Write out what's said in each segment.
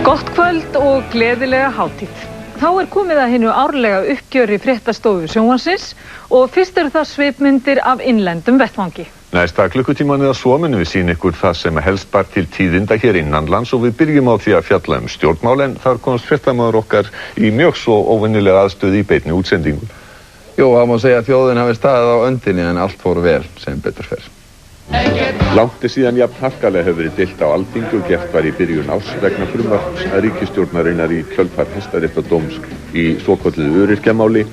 Gott kvöld og gleðilega hátíð. Þá komið að hinu árlega uppgjöri fréttastofu sjónvarpsins og fyrst eru það svipmyndir af innlendum vettvangi. Næsta klukkutíman eða svo munum við sýna ykkur það sem helst bar til tíðinda hér innanlands og við byrjum á því að fjalla stjórnmál en þar komst fréttamaður okkar í mjög svo óvenjulega aðstöðu í beinni útsendingu. Jú, það má segja að þjóðin hafi staðið á öndinni en allt fór vel sem betur fer. Langt síðan jafn harkalega hefur verið deilt á Alþingi og gert var í byrjun árs vegna frumvarps að ríkisstjórnarinnar í kjölfar Hæstaréttardóms í svokölluðu öryrkjamáli.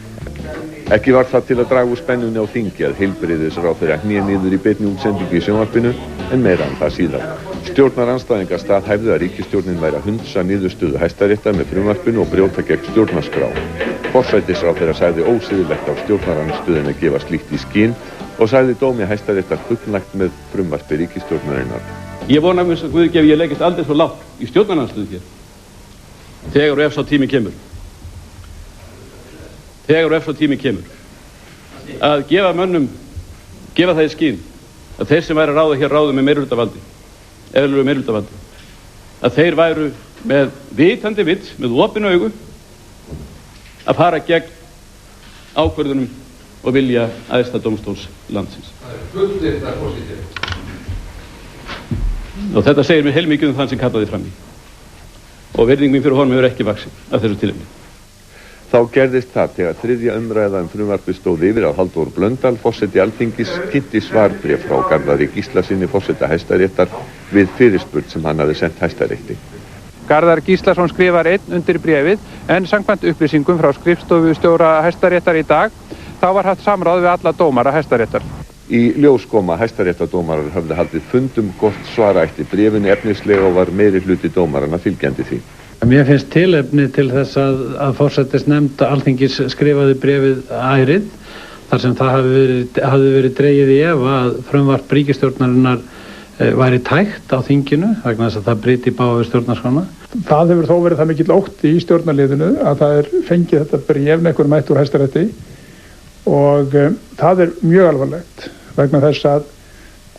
Ekki var það til að draga úr spennunni á þingi að heilbrigðisráðherra hné niður í beinni útsendingu í sjónvarpinu en meira en það síðar. Stjórnarandstæðingar staðhæfðu að ríkisstjórnin væri að hundsa niðurstöðu Hæstaréttar með frumvarpinu og brjóta gegn stjórnarskrá. Forsætisráðherra sagði ósiðlegt á stjórnarandstöðinni að gefa slíkt í skyn og sagði dómi Hæstaréttar fullnægt með frumvarpi ríkisstjórnarinnar. Ég vona að Guð gefi ég leggist aldrei svo lágt í stjórnarandstöðu hér. Þegar og ef sá tími kemur. Þegar og ef sá tími kemur. Að gefa það í skyn að þeir sem væri að ráða hér ráðum með meirihlutavaldi, eðlilegu meirihlutavaldi, að þeir væru með vitandi vill, með opin augu, að fara gegn ákvörðunum og vilja æðsta dómstóls landsins. Og þetta segir mér heilmikið þann sem kallaði fram í. Og virðing mín fyrir honum hefur ekki vaxið af þessu tilefni. Þá gerðist það þegar þriðja umræða frumvarpi stóð yfir að Halldór Blöndal, forseti Alþingis, kynnti svarbréf frá Garðari Gíslasyni, forseta Hæstaréttar, við fyrirspurn sem hann hafði sent Hæstarétti. Garðar Gíslason skrifar einn undir bréfið en samkvæmt upplýsingum frá skrifstofustjóra Hæstaréttar í dag þá var haft samráð við alla dómara Hæstaréttar. Í ljós kom að Hæstaréttardómarar höfðu haldið fundum hvort svara ætti bréfinu efnislega og var meiri hluti dómaranna fylgjandi því. Mér finnst tilefni til þess að forsætisnefnd Alþingis skrifaði bréfið ærið þar sem það hafði verið dregið í efa að frumvarp ríkisstjórnarinnar væri tækt á þinginu vegna þess að það bryti í bága við stjórnarskrána. Það hefur þó verið það mikill ótti í stjórnarliðinu að það fengið þetta bréf með einhverjum hætti úr Hæstarétti og það mjög alvarlegt vegna þess að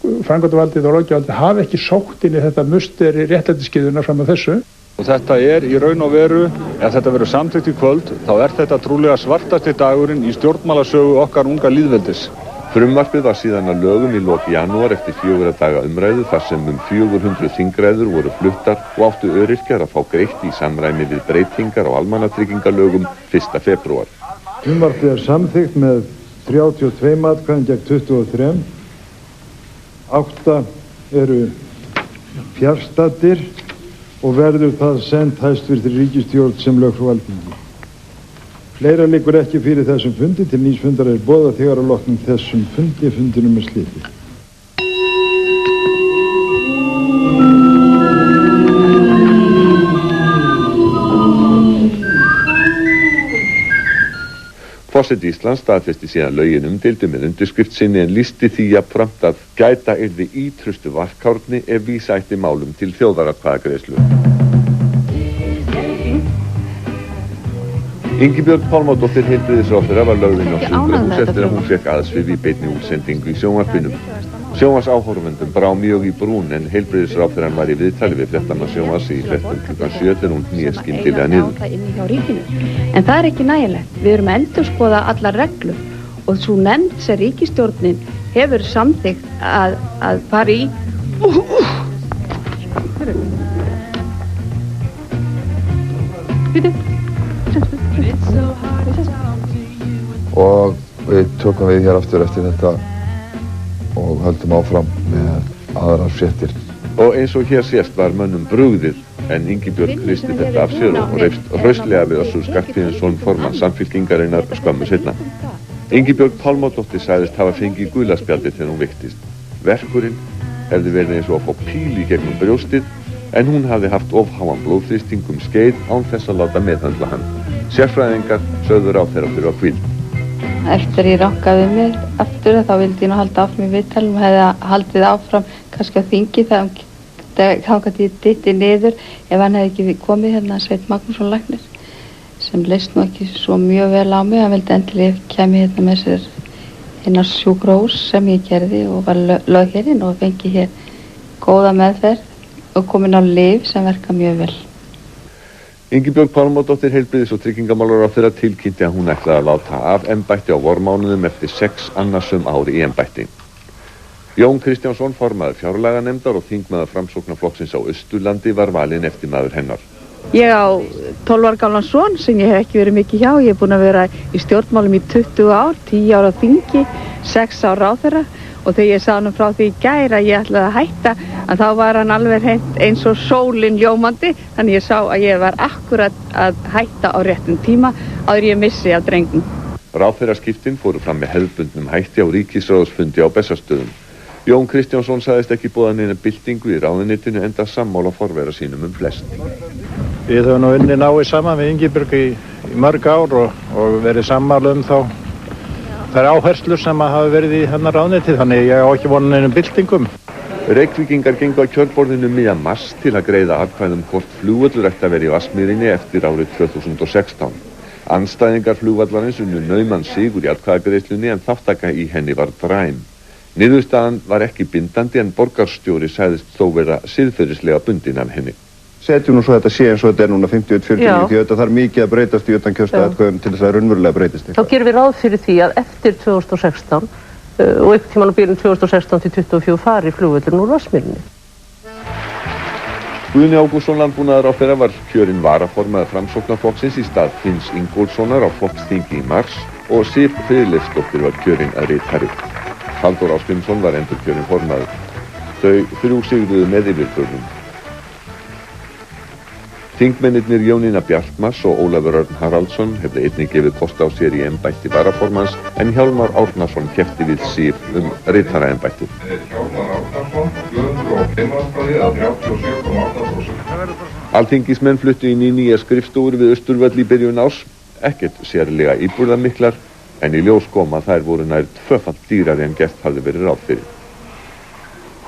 framkvæmdarvaldið og löggjafarvaldið hafi ekki sótt inn í þetta musteri réttlætiskeðjunnar fram að þessu. Og þetta í raun og veru, ef þetta verður samþykkt í kvöld, þá þetta trúlega svartasti dagurinn í stjórnmálasögu okkar unga lýðveldis. Frumvarpið var síðan að lögum í lok janúar eftir 4 daga umræðu þar sem 400 þingræður voru fluttar og áttu öryrkjar að fá greitt í samræmi við breytingar á almannatryggingalögum 1. febrúar. Frumvarpið samþykkt með 32 atkvæðum gegn 23. 8 eru fjarstaddir og verður það sent hæstvirtri ríkisstjórn sem lög frá Alþingi. Fleira liggur ekki fyrir þessum fundi, til nýs fundar boðað þegar að loknum þessum fundinum slitið. Forseti Íslands staðfesti síðan lögin umdeildu með undirskrift sinni en lýsti því jafnframt að gæta yrði ítrustu varkárni ef vísa ætti málum til þjóðaratkvæðagreiðslu. Ingibjörg Pálmadóttir heilbrigðisráðherra var lögð inn á sjúkrahús eftir að hún fékk aðsvif í beinni útsendingu í sjónvarpinu. Sjónvarsáhorfendum brá mjög í brún en heilbrigðisráðherrann var í viðtali við fréttamann sjónvars í fréttum klukkan 7 þegar hún hné skyndilega niður. En það ekki nægilegt. Við erum að endurskoða allar reglur og svo nefnd sem ríkisstjórnin hefur samþykkt að fara í. Og við tökum við hér aftur eftir þetta og höldum áfram með aðrar fréttir. Og eins og hér sést var mönnum brugðið en Ingibjörg hristi þetta af sér og reifst hraustlega við Össur Skarphéðinsson formann Samfylkingarinnar skömmu seinna. Ingibjörg Pálmadóttir sagðist hafa fengið gula spjaldið þegar hún veiktist. Verkurinn hefði verið eins og að fá píl í gegnum brjóstið en hún hafði haft ofháan blóðþrýsting skeið án þess að láta meðhöndla hann. Sérfræðingar sögðu ráðherra þurfa hvíld. Eftir ég rankaði mig aftur þá vildi ég nú halda áfram í viðtalum og hefði haldið áfram kannski á þingi þá gæti ég dytti niður ef hann hefði ekki komið hérna Sveinn Magnússon læknir sem leist nú ekki svo mjög vel á mig. Hann vildi endilega kemi hérna með sér inn á sjúkrahús sem ég gerði og var lögð hér inn og fengi hér góða meðferð og komin á lyf sem verka mjög vel. Ingibjörg Pálmadóttir heilbrigðis- og tryggingamálaráðherra tilkynnti að hún ætlaði að láta af embætti á vormánuðum eftir 6 annarsum ári í embætti. Jón Kristjánsson, formaður fjárlaganefndar og þingmaður Framsóknarflokksins á Austurlandi, var valinn eftirmaður hennar. Ég á 12 ára gamlan son sem ég hef ekki verið mikið hjá. Ég er búin að vera í stjórnmálum í 20 ár, 10 ára á þingi, 6 ára ráðherra, og þegar ég sagði hann frá því í gær að ég ætlaði að hætta, að þá var hann alveg hreint eins og sólin ljómandi, þannig ég sá að ég var akkurat að hætta á réttum tíma áður ég missi af drengnum. Ráðherraskiptin fóru fram með hefðbundnum hætti á ríkisráðsfundi á Bessastöðum. Jón Kristjánsson sagðist ekki boða neina byltingu í ráðuneytinu enda sammála forvera sínum flest. Við höfum nú unnið náið saman við Ingibjörg í mörg ár og verið sammála þá þær áherslur sem hafa verið í hennar ráðuneyti, þannig ég á ekki vona neinum byltingum. Reykvíkingar gengu að kjörborðinu miðjan mars til að greiða atkvæðum hvort flugvöllur ætti að vera í Vatnsmýrinni eftir árið 2016. Andstæðingar flugvallarins unnu nauman sigur í atkvæðagreiðslunni en þáttaka í henni var dræm. Niðurstaðan var ekki bindandi en borgarstjóri sagðist þó vera siðferðislega bundin af henni. Setjum nú svo þetta sé eins og þetta núna 51-49 því þetta þarf mikið að breytast í utankjörstaðatkvæðum til þess að raunverulega breytist eitthvað. Þá gerum við ráð fyrir því að eftir 2016 og einhvern tímann á bilinu 2016 til 2024 fari flugvöllurinn úr Vatnsmýrinni. Guðni Ágústsson landbúnaðarráðherra var kjörinn varaformaður Framsóknarflokksins í stað Finns Ingólfssonar á flokksþingi í mars og Sif Friðleifsdóttir var kjörinn að ritari. Halldór Ásgrímsson var endurkjörinn formaður. Þau 3 sigruðu með yfirburðum. Þingmennirnir Jónína Bjartmars og Ólafur Örn Haraldsson hefðu einnig gefið kost á sér í embætti varaformans en Hjálmar Árnason keppti við Sif ritaraembættið. Hjálmar Árnason 205 atkvæði að 37,8%. Alþingismenn fluttu inn í nýja skrifstofur við Austurvöll í byrjun árs, ekkert sérlega íburðarmiklar, en í ljós kom að þær voru nær 2-falt dýrari en gert hafði verið ráð fyrir.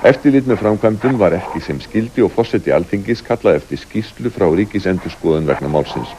Eftirlit með framkvæmdum var ekki sem skyldi og forseti Alþingis kallaði eftir skýrslu frá Ríkisendurskoðun vegna málsins.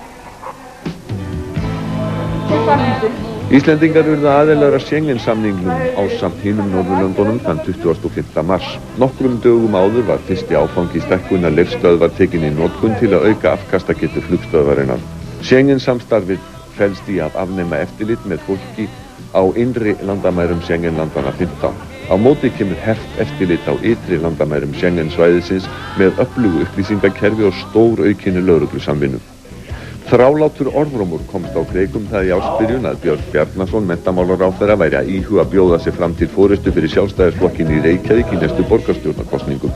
Íslendingar urðu aðilar að Schengen-samningnum ásamt hinum Norðurlöndunum þann 25. mars. Nokkrum dögum áður var fyrsti áfangi stækkunar Leifsstöðvar tekin í notkun til að auka afkastagetu flugstöðvarinnar. Schengen-samstarfið felst í að afnema eftirlit með fólki á innri landamærum Schengen-landana 15. Á móti kemur hert eftirlit á ytri landamærum Schengen-svæðisins með öflugu upplýsingakerfi og stór aukinni lögreglusamvinnu. Þrálátur orðrómur komst á kreikum það í ársbyrjun að Björn Bjarnason, menntamálaráðherra, væri að íhuga að bjóða sig fram til forystu fyrir Sjálfstæðisflokkinn í Reykjavík í næstu borgarstjórnarkosningum.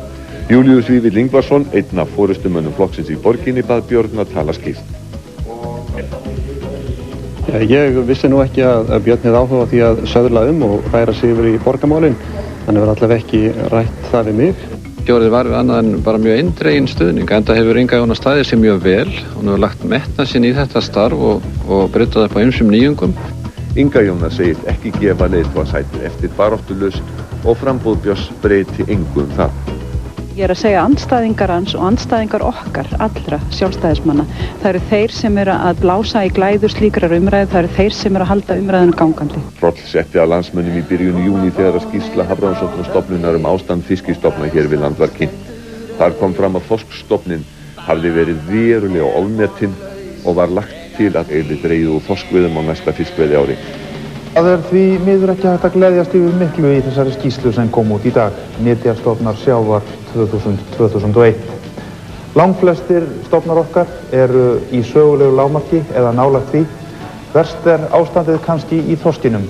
Júlíus Vífill Ingvarsson, einn af forystumönnum flokksins í borginni, bað Björn að tala skýrt. Ég vissi nú ekki að Björn hefði áhuga á því að söðla og færa sig yfir í borgarmálin, þannig var allavega ekki rætt það við mig. Ekki orðið var við annað en bara mjög eindreginn stuðning, enda hefur Inga Jóna staðið sig mjög vel og hún hefur lagt metnað sinn í þetta starf og bryttað upp á ýmsum nýjungum. Inga Jóna segist ekki gefa leiðtogасætið eftir baráttulaust og framboð Björns breyti engu það. Ég er að segja andstæðingar hans og andstæðingar okkar, allra sjálfstæðismanna. Það eru þeir sem eru að blása í glæður slíkrar umræðu, það eru þeir sem eru að halda umræðinu gangandi. Hroll setti að landsmönnum í byrjun júní þegar að skýrsla Hafrannsóknastofnunar ástand fiskistofna hér við land var kynnt. Þar kom fram að þorskstofninn hafði verið verulega ofmetinn og var lagt til að yrði dregið úr þorskveiðum á næsta fiskveiðiári. Það er því miður ekki hægt að gleðjast yfir miklu í þessari skýrslu sem kom út í dag, Nytjastofnar sjávar 2000-2001. Langflestir stofnar okkar eru í sögulegu lágmarki eða nálægt því. Verst er ástandið kannski í þorskinum.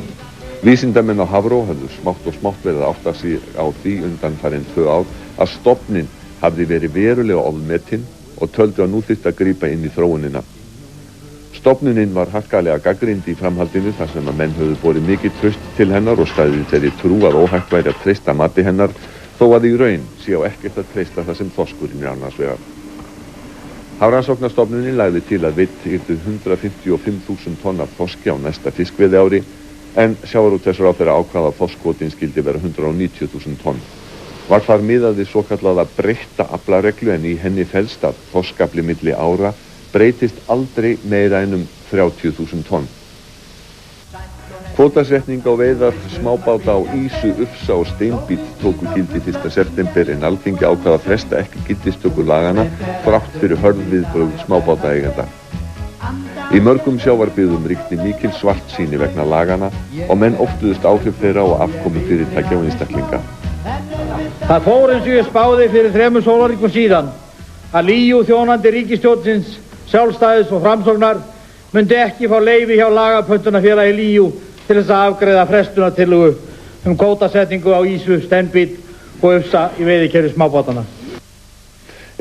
Vísindamenn á Hafró höfðu smátt og smátt verið að átta sig á því undanfarin 2 ár að stofninn hafði verið verulega ofmetinn og töldu að nú þyrfti að grípa inn í þróunina. Stofnunin var harkalega gagnrýnd í framhaldinu þar sem að menn höfðu borið mikið traust til hennar og staðið þeirri trú að óhætt væri að treysta mati hennar þó að í raun sé á ekkert að treysta það sem þorskurinn er annars vegar. Hafrannsóknastofnunin lagði til að veitt yrðu 155.000 tonn af þorski á næsta fiskveiðiári en sjávarútvegsráðherra ákvað að þorskkvótinn skyldi vera 190.000 tonn. Var þar miðað við svokallaða breytta aflareglu en í henni felst að þorskafli milli ára breytist aldrei meira en 30.000 tonn. Kvótasetning á veiðar smábáta á ýsu, ufsa og steinbít tóku gildi 1. september en Alþingi ákvað að fresta ekki gildistöku lagana þrátt fyrir hörð viðbrögð smábátaeigenda. Í mörgum sjávarbyggðum ríkti mikil svartsýni vegna lagana og menn óttuðust áhrif þeirra og afkomu fyrirtækja og einstaklinga. Það fór eins og ég spáði fyrir 3 sólarhringum síðan að Líu þjónandi ríkisstjórnsins, Sjálfstæðis og Framsóknar myndi ekki fá leyfi hjá lagapöntunarfélagi Líu til þess að afgreiða frestunartillögu kvótasetningu á ýsu, steinbít og ufsa í veiðikerfi smábátana.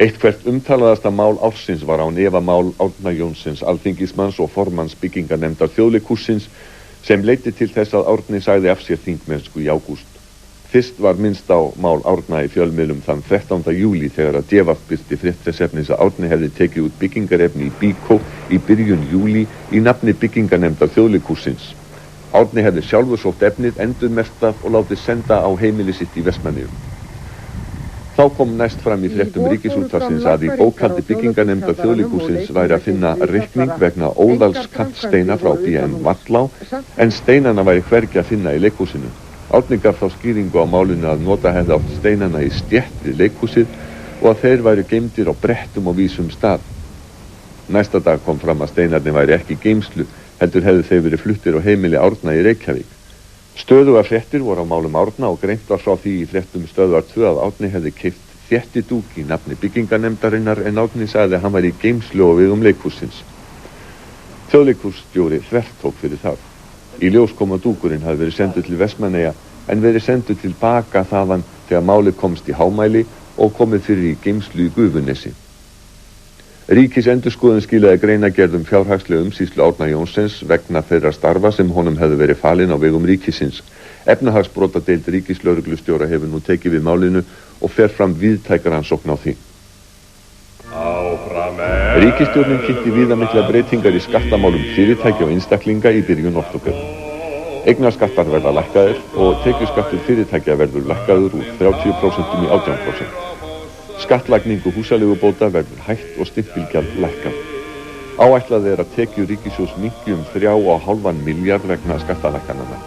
Eitt hvert umtalaðasta mál ársins var án efa mál Árna Jónsens, alþingismanns og formanns byggingarnefndar Þjóðleikhússins sem leiddi til þess að Árni sagði af sér þingmennsku í ágúst. Fyrst var minnst á mál Árna í fjölmiðlum þann 13. júlí þegar að DV birti frétt þess efnis að Árni hefði tekið út byggingarefni í Bíkó í byrjun júlí í nafni byggingarnefndar Þjóðleikhússins. Árni hefði sjálfur sótt efnið, endurmerktað og látið senda á heimili sitt í Vestmannaeyjum. Þá kom næst fram í fréttum Ríkisútvarpsins að í bókhaldi byggingarnefndar Þjóðleikhússins væri að finna reikning vegna óðals kantsteina frá BM Vallá en steinana væri hvergi að finna í leikhúsinu. Árni gaf þá skýringu á málinu að nota hefði átt steinana í stétt við leikhúsið og að þeir væru geymdir á brettum og vísum stað. Næsta dag kom fram að steinarnir væri ekki í geymslu, heldur hefðu þeir verið fluttir á heimili Árna í Reykjavík. Stöðugar fréttir voru á málum Árna og greint var frá því í fréttum Stöðvar 2 að Árni hefði keypt þéttidúk í nafni byggingarnefndarinnar en Árni sagði að hann væri í geymslu á vegum leikhússins. Þjóðleikhússtjóri þvertók fyrir það. Í ljós kom að dúkurinn hafði verið sendur til Vestmannaeyja en verið sendur tilbaka þaðan þegar málið komst í hámæli og komið fyrir í geymslu í Gufunesi. Ríkisendurskoðun skilaði greinargerð fjárhagslega umsýslu Árna Jónsens vegna þeirra starfa sem honum hefðu verið falin á vegum ríkisins. Efnahagsbrotadeild ríkislögreglustjóra hefur nú tekið við málinu og fer fram víðtækar rannsókn á því. Ríkisstjórnin kynnti viðamiklar breytingar í skattamálum fyrirtækja og einstaklinga í byrjun október. Eignarskattar verða lækkaðir og tekjuskattur fyrirtækja verður lækkaður úr 30% í 18%. Skattlagningu húsaleigubóta verður hætt og stimpilgjald lækkað. Áætlað að tekjur ríkissjóðs minnki 3,5 milljarð vegna skattalækkananna.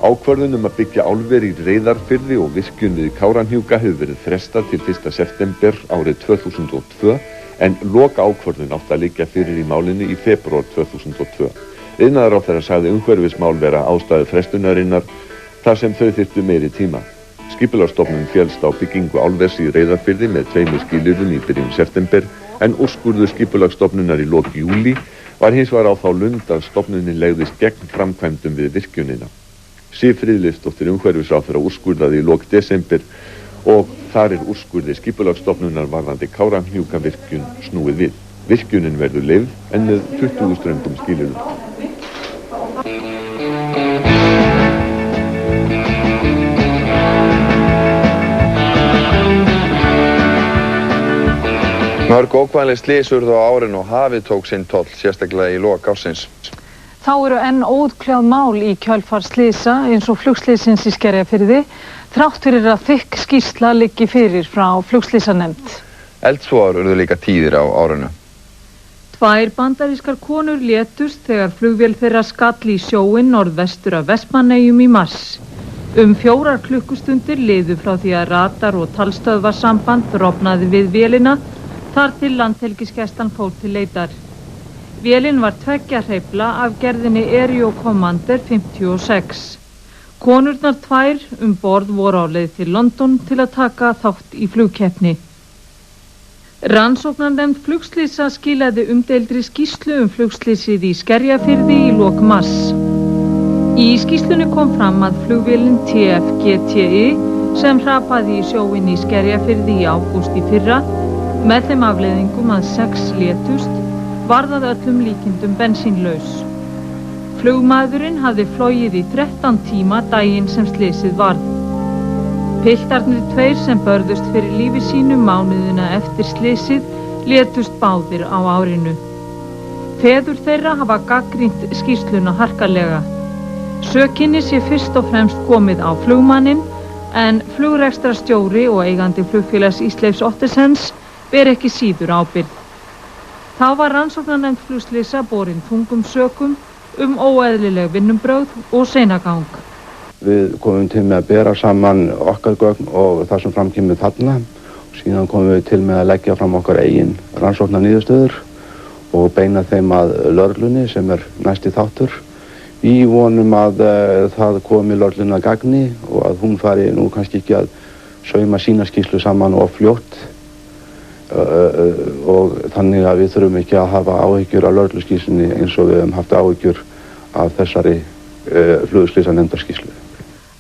Ákvörðun að byggja álver í Reyðarfirði og virkjun við Kárahnjúka hefur verið frestað til 1. september árið 2002 en loka ákvörðun átti að liggja fyrir í málinu í febrúar 2002. Iðnaðarráðherra sagði umhverfismál vera ástæðu frestunarinnar þar sem þau þyrftu meiri tíma. Skipulagsstofnun féllst á byggingu álvers í Reyðarfirði með 2 skilyrðum í byrjun september en úrskurður skipulagsstofnunar í lok júlí var hins vegar á þá lund að stofnunin legðist gegn framkvæmdum við virkjunina. Sif Friðleifsdóttir umhverfisráðherra úrskurðaði í lok desember og þar úrskurði skipulagsstofnunar varðandi Kárahnjúkavirkjun snúið við. Virkjunin verður leyfð en með 20 ströngum skilyrðum. Mörg ókvæðanleg slys urðu á árinu og hafið tók sinn toll, sérstaklega í lok ársins. Þá eru enn óútkljáð mál í kjölfar slysa eins og flugslysins í Skerjafirði, þrátt fyrir að þykk skýrsla liggi fyrir frá flugslysanefnd. Eldsvoðar urðu líka tíðir á árinu. 2 bandarískar konur létust þegar flugvél þeirra skall í sjóinn norðvestur af Vestmannaeyjum í mars. 4 klukkustundir liðu frá því að radar og talstöðvarsamband rofnaði við vélina þar til Landhelgisgæslan fór til leitar. Vélin var 2 hreyfla af gerðinni Aero Commander 56. Konurnar 2 borð voru á leið til London til að taka þátt í flugkeppni. Rannsóknarnefnd flugslysa skilaði umdeildri skýrslu flugslysið í Skerjafirði í lok mars. Í skýrslunni kom fram að flugvélin TF-GTI sem hrapaði í sjóinn í Skerjafirði í ágúst í fyrra með þeim afleiðingum að 6 létust varð að öllum líkindum bensínlaus. Flugmaðurinn hafði flogið í 13 tíma daginn sem slysið varð. Piltarnir 2 sem börðust fyrir lífi sínu mánuðina eftir slysið létust báðir á árinu. Feður þeirra hafa gagnrýnt skýrsluna harkalega. Sökinni sé fyrst og fremst komið á flugmanninn en flugrekstrarstjóri og eigandi flugfélags Ísleifs Ottesens ber ekki síður ábyrgð. Þá var rannsóknarnefnd flugslysa borin þungum sökum óeðlileg vinnubrögð og seinagang. Við komum til með að bera saman okkar gögn og það sem framkemur þarna. Síðan komum við til með að leggja fram okkar eigin rannsóknarniðurstöður og beina þeim að lögreglunni sem næsti þáttur. Í vonum að það komi lögreglunni að gagni og að hún fari nú kannski ekki að sauma sína skýrslu saman og fljótt og þannig að við þurfum ekki að hafa áhyggjur af lögregluskýrslunni eins og við höfum haft áhyggjur af þessari flugslysanefndarskýrslu.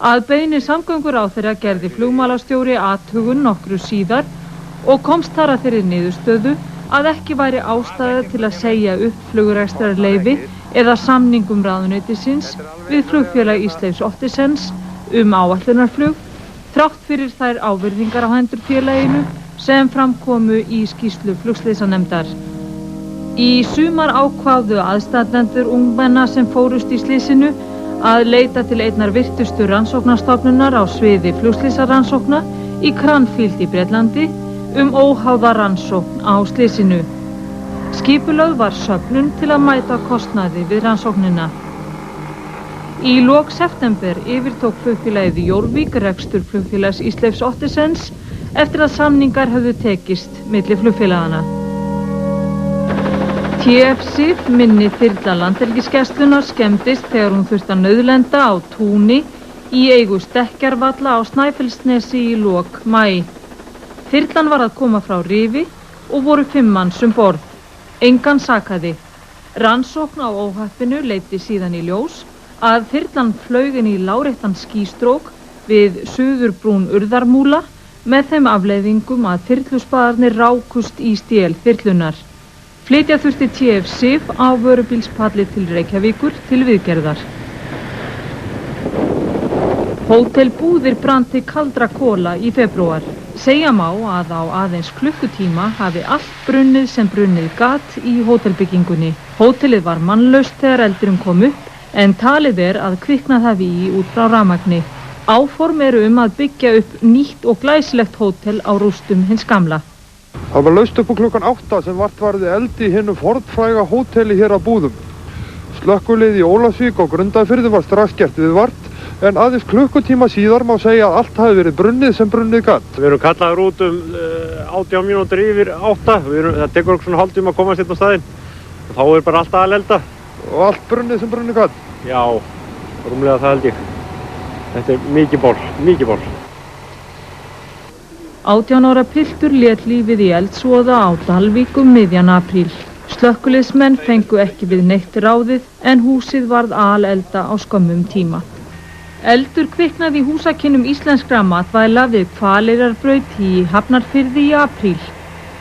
Að beiðni samgönguráðherra gerði flugmálastjóri athugun nokkru síðar og komst þar að þeirri niðurstöðu að ekki væri ástæða til að segja upp flugrekstrarleyfi eða samningum ráðuneytisins við Flugfélag Ísleifs Ottesens áætlunarflug, þrátt fyrir þær ávirðingar á hendur félaginu sem framkomu í skýrslu flugslysanefndar. Í sumar ákváðu aðstandendur ungmenna sem fórust í slysinu að leita til einnar virtustu rannsóknarstofnunar á sviði flugslysarannsókna í Cranfield í Bretlandi óháða rannsókn á slysinu. Skipulögð var söfnun til að mæta kostnaði við rannsóknina. Í lok september yfirtók flugfélagið Jórvík rekstur Flugfélags Ísleifs Ottesens eftir að samningar höfðu tekist milli flugfélagana. TF-SIF minni þyrla Landhelgisgæslunnar skemmdist þegar hún þurfti að nauðlenda á túni í eigu Stekkjarvalla á Snæfellsnesi í lok maí. Þyrlan var að koma frá Rifi og voru 5 manns borð. Engan sakaði. Rannsókn á óhappinu leiddi síðan í ljós að þyrlan flaug inn í láréttan skýstrók við suðurbrún Urðarmúla með þeim afleiðingum að þyrluspaðarnir rákust í stél þyrlunar. Flytja þurfti TF-SIF á vörubílspalli til Reykjavíkur til viðgerðar. Hótel Búðir brann til kaldra kola í febrúar. Segja má að á aðeins klukkutíma hafi allt brunnið sem brunnið gat í hótelbyggingunni. Hótelið var mannlaust þegar eldurinn kom upp en talið að kviknað hafi í út frá rafmagni. Áform eru að byggja upp nýtt og glæsilegt hótel á rústum hins gamla. Það var laust upp á klukkan 8 sem vart varði eldi í hinu fornfræga hóteli hér á Búðum. Slökkvilið í Ólafsvík og Grundarfirði var strax gert viðvart en aðeins klukkutíma síðar má segja að allt hafi verið brunnið sem brunnið gat. Við erum kallaður út 18 mínútur yfir 8. Það tekur okkur svona hálftíma að komast hérna á staðinn. Og þá bara allt að elda. Og allt brunnið sem brunnið gat? Já, rúmlega það held ég. Þetta mikið ból. 18 ára piltur lét lífið í eldsvoða á Dalvík miðjan apríl. Slökkviliðsmenn fengu ekki við neitt ráðið en húsið varð alelda á skömmum tíma. Eldur kviknaði í húsakynnum íslenskra matvæla við Hvaleyrarbraut í Hafnarfirði í apríl.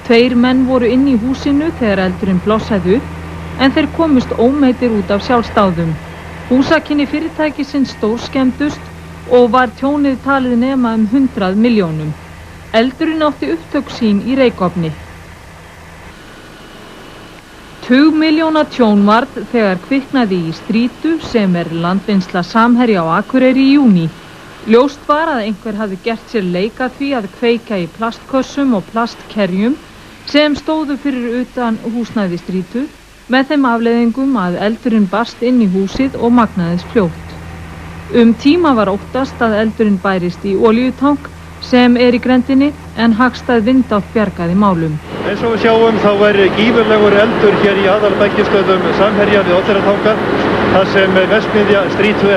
2 menn voru inn í húsinu þegar eldurinn blossaði upp en þeir komust ómeiddir út af sjálfsdáðum. Húsakynni fyrirtækisins stórskemmdust og var tjónið talið nema 100 milljónum. Eldurinn átti upptök sín í Reykofni. 20 milljóna tjón varð þegar kviknaði í Strítu sem landvinnsla Samherja á Akureyri í júní. Ljóst var að einhver hafði gert sér leik að því að kveika í plastkössum og plastkerjum sem stóðu fyrir utan húsnæði Strítu með þeim afleiðingum að eldurinn barst inn í húsið og magnaðist fljótt. Tíma var óttast að eldurinn bærist í olíutank sem í grendinni en hagstæð vindátt bjargaði málum. Eins og við sjáum þá gífurlegur eldur hér í aðalbækistöðum Samherja við Oddeyrartanga þar sem verksmiðja Strítu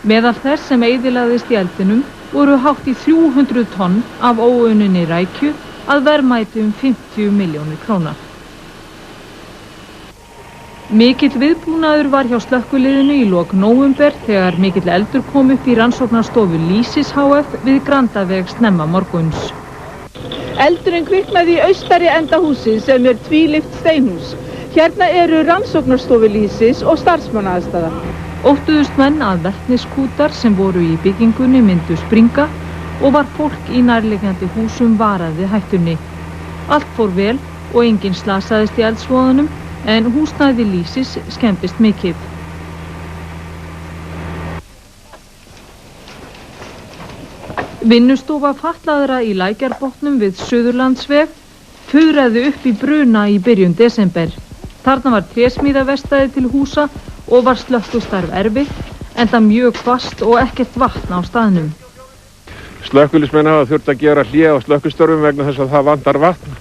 Meðal þess sem eyðilagðist í eldinum voru hátt í 300 tonn af óunninni rækju að verðmæti 50 milljónir króna. Mikill viðbúnaður var hjá slökkviliðinu í lok nóvember þegar mikill eldur kom upp í rannsóknarstofu Lýsis HF við Grandaveg snemma morguns. Eldurinn kviknaði í austari enda húsins sem tvílyft steinhús. Hérna eru rannsóknarstofu Lýsis og starfsmannaaðstaða. Óttuðust menn að vetniskútar sem voru í byggingunni myndu springa og var fólk í nærliggjandi húsum varað við hættunni. Allt fór vel og enginn slasaðist í eldsvoðanum en húsnæði Lýsis skemmdist mikið. Vinnustofa fatlaðra í Lækjarbotnum við Suðurlandsveg fuðraði upp í bruna í byrjun desember. Þarna var trésmíðaverkstæði til húsa og var slökkvistarf erfitt, enda mjög hvasst og ekkert vatn á staðnum. Slökkviliðsmenn hafa þurft að gera hlé á slökkvistörfum vegna þess að það vantar vatn,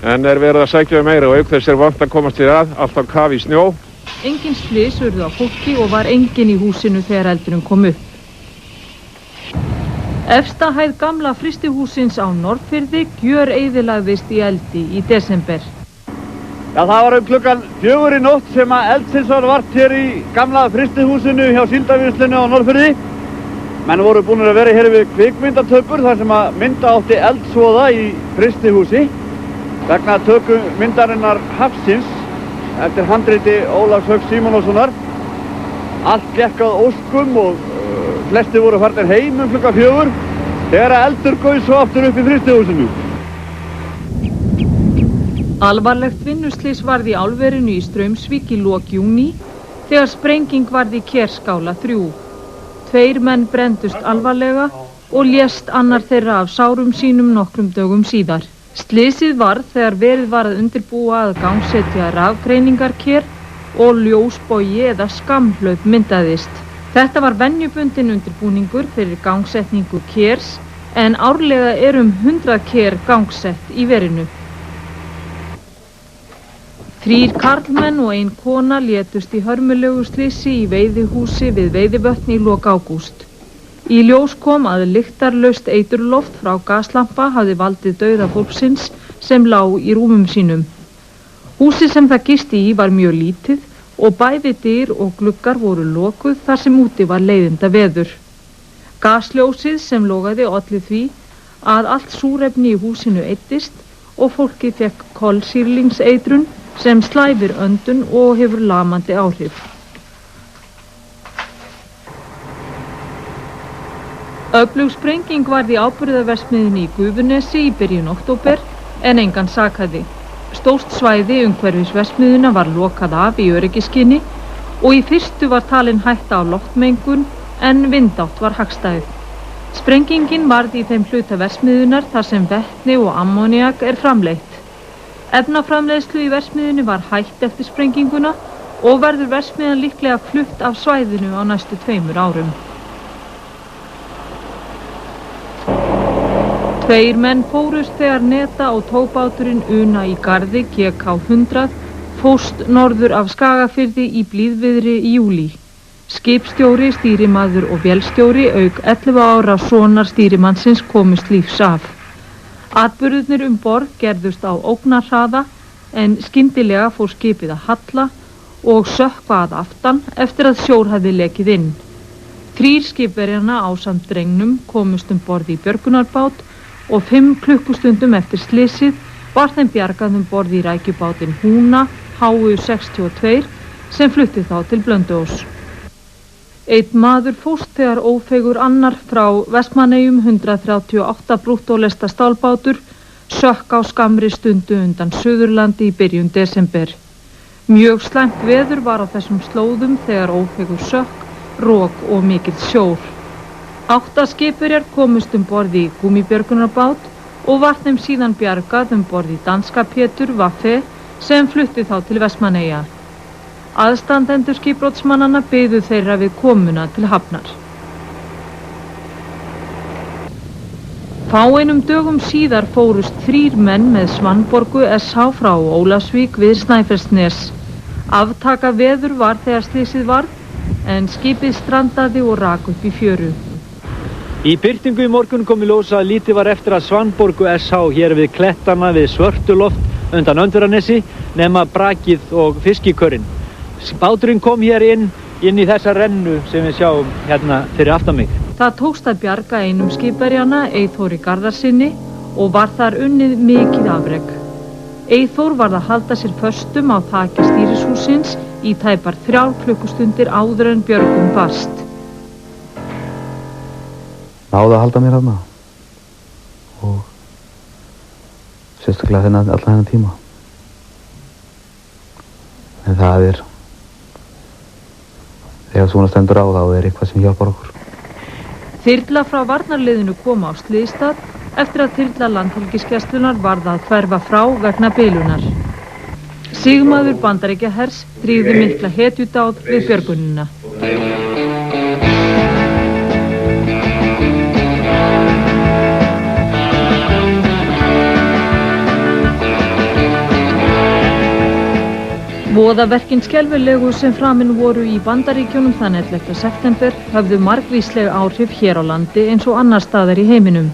en verið að sækja meira og auk þess vant að komast við alltaf kaf í snjó. Engin slys urðu á fólki og var engin í húsinu þegar eldurinn kom upp. Efsta hæð gamla frystihússins á Norðfirði gjöreyðilagðist í eldi í desember. Já, það var klukkan 4 í nótt sem að eldsins var vart hér í gamla frystihúsinu hjá Síldarvinnslunni á Norðfirði. Menn voru búin að vera hér við kvikmyndatökur þar sem að mynda átti eldsvoða í frystihúsi vegna töku myndarinnar Hafsins eftir handriti Ólafs Hauks Símonarsonar. Allt gekk að óskum og flesti voru farnir heim klukkan 4 þegar eldur gaus svo aftur upp í frystihúsinu. Alvarlegt vinnuslys varð í álverinu í Straumsvík í lok júní þegar sprenging varð í Kerskála 3. 2 menn brenndust alvarlega og lést annar þeirra af sárum sínum nokkrum dögum síðar. Slysið varð þegar verið var að undirbúa að gangsetja rafgreiningarker og ljósbogi eða skammhlaup myndaðist. Þetta var venjubundin undirbúningur fyrir gangsetningu kers en árlega 100 ker gangsett í verinu. 3 karlmenn og 1 kona létust í hörmulegu slysi í veiðihúsi við Veiðivötn í lok ágúst. Í ljós kom að lyktarlaust eiturloft frá gaslampa hafði valdið dauða fólksins sem lá í rúmum sínum. Húsið sem það gisti í var mjög lítið og bæði dyr og gluggar voru lokuð þar sem úti var leiðinda veður. Gasljósið sem logaði olli því að allt súrefni í húsinu eyddist og fólkið fekk kolsýrlingseitrun sem slæfir öndun og hefur lamandi áhrif. Öflug sprenging varð í áburðarverksmiðjunni í Gufunesi í byrjun október en engan sakaði. Stórt svæði umhverfis verksmiðjuna var lokað af í öryggiskyni og í fyrstu var talin hætta á loftmengun en vindátt var hagstæð. Sprengingin varð í þeim hluta verksmiðjunar þar sem vetni og ammóníak er framleitt. Efnaframleiðslu í verksmiðjunni var hætt eftir sprenginguna og verður verksmiðjan líklega flutt af svæðinu á næstu 2 árum. 2 menn fórust þegar neta og tóbáturinn Una í Garði GK 100 fórst norður af Skagafirði í blíðviðri í júlí. Skipstjóri, stýrimaður og vélstjóri auk 11 ára sonar stýrimannsins komust lífs af. Atburðirnir borð gerðust á ógnarhraða en skyndilega fór skipið að halla og sökkva að aftan eftir að sjór hafði lekið inn. 3 skipverjanna ásamt drengnum komust borð í björgunarbát og 5 klukkustundum eftir slysið var þeim bjargað borð í rækjubátinn Húna HU 62 sem flutti þá til Blönduós. 1 maður fórst þegar ófeigur annar frá Vestmannaeyjum 138 brúttólesta stálbátur sökk á skammri stundu undan Suðurlandi í byrjun desember. Mjög slæmt veður var á þessum slóðum þegar ófeigur sökk, rok og mikill sjór. 8 skipverjar komust borð í gúmmíbjörgunarbát og var þeim síðan bjargað borð í danska Pétur Vaffe sem flutti þá til Vestmannaeyja. Aðstandendur skipbrotsmannanna biðu þeirra við komuna til hafnar. Fáeinum dögum síðar fórust 3 menn með Svanborgu SH frá Ólafsvík við Snæfellsnes. Aftaka veður var þegar slysið varð en skipið strandaði og rak upp í fjöru. Í birtingu í morgun kom í ljós að lítið var eftir að Svanborgu SH hér við klettana við Svörtuloft undan Önduranesi nema brakið og fiskikörinn. Báturinn kom hér inn í þessa rennu sem við sjáum hérna fyrir aftan mig. Það tókst að bjarga einum skipverjanna, Eyþóri Garðarsinni, og var þar unnið mikið afrek. Eyþór varð að halda sér föstum á þaki stýrishússins í tæpar 3 klukkustundir áður en björgun barst. Náði að halda mér þarna og sérstaklega allan þennan tíma. En það þegar svona stendur á þá eitthvað sem hjálpar okkur. Þyrla frá varnarliðinu kom á slysstað eftir að þyrla Landhelgisgæslunnar varð að hverfa frá vegna bilunar. Sigmaður Bandaríkjahers tryggði mikla hetjudáð við björgunina. Voðaverkin skelfilegu sem framin voru í Bandaríkjunum þann 11. september höfðu margvísleg áhrif hér á landi eins og annar staðar í heiminum.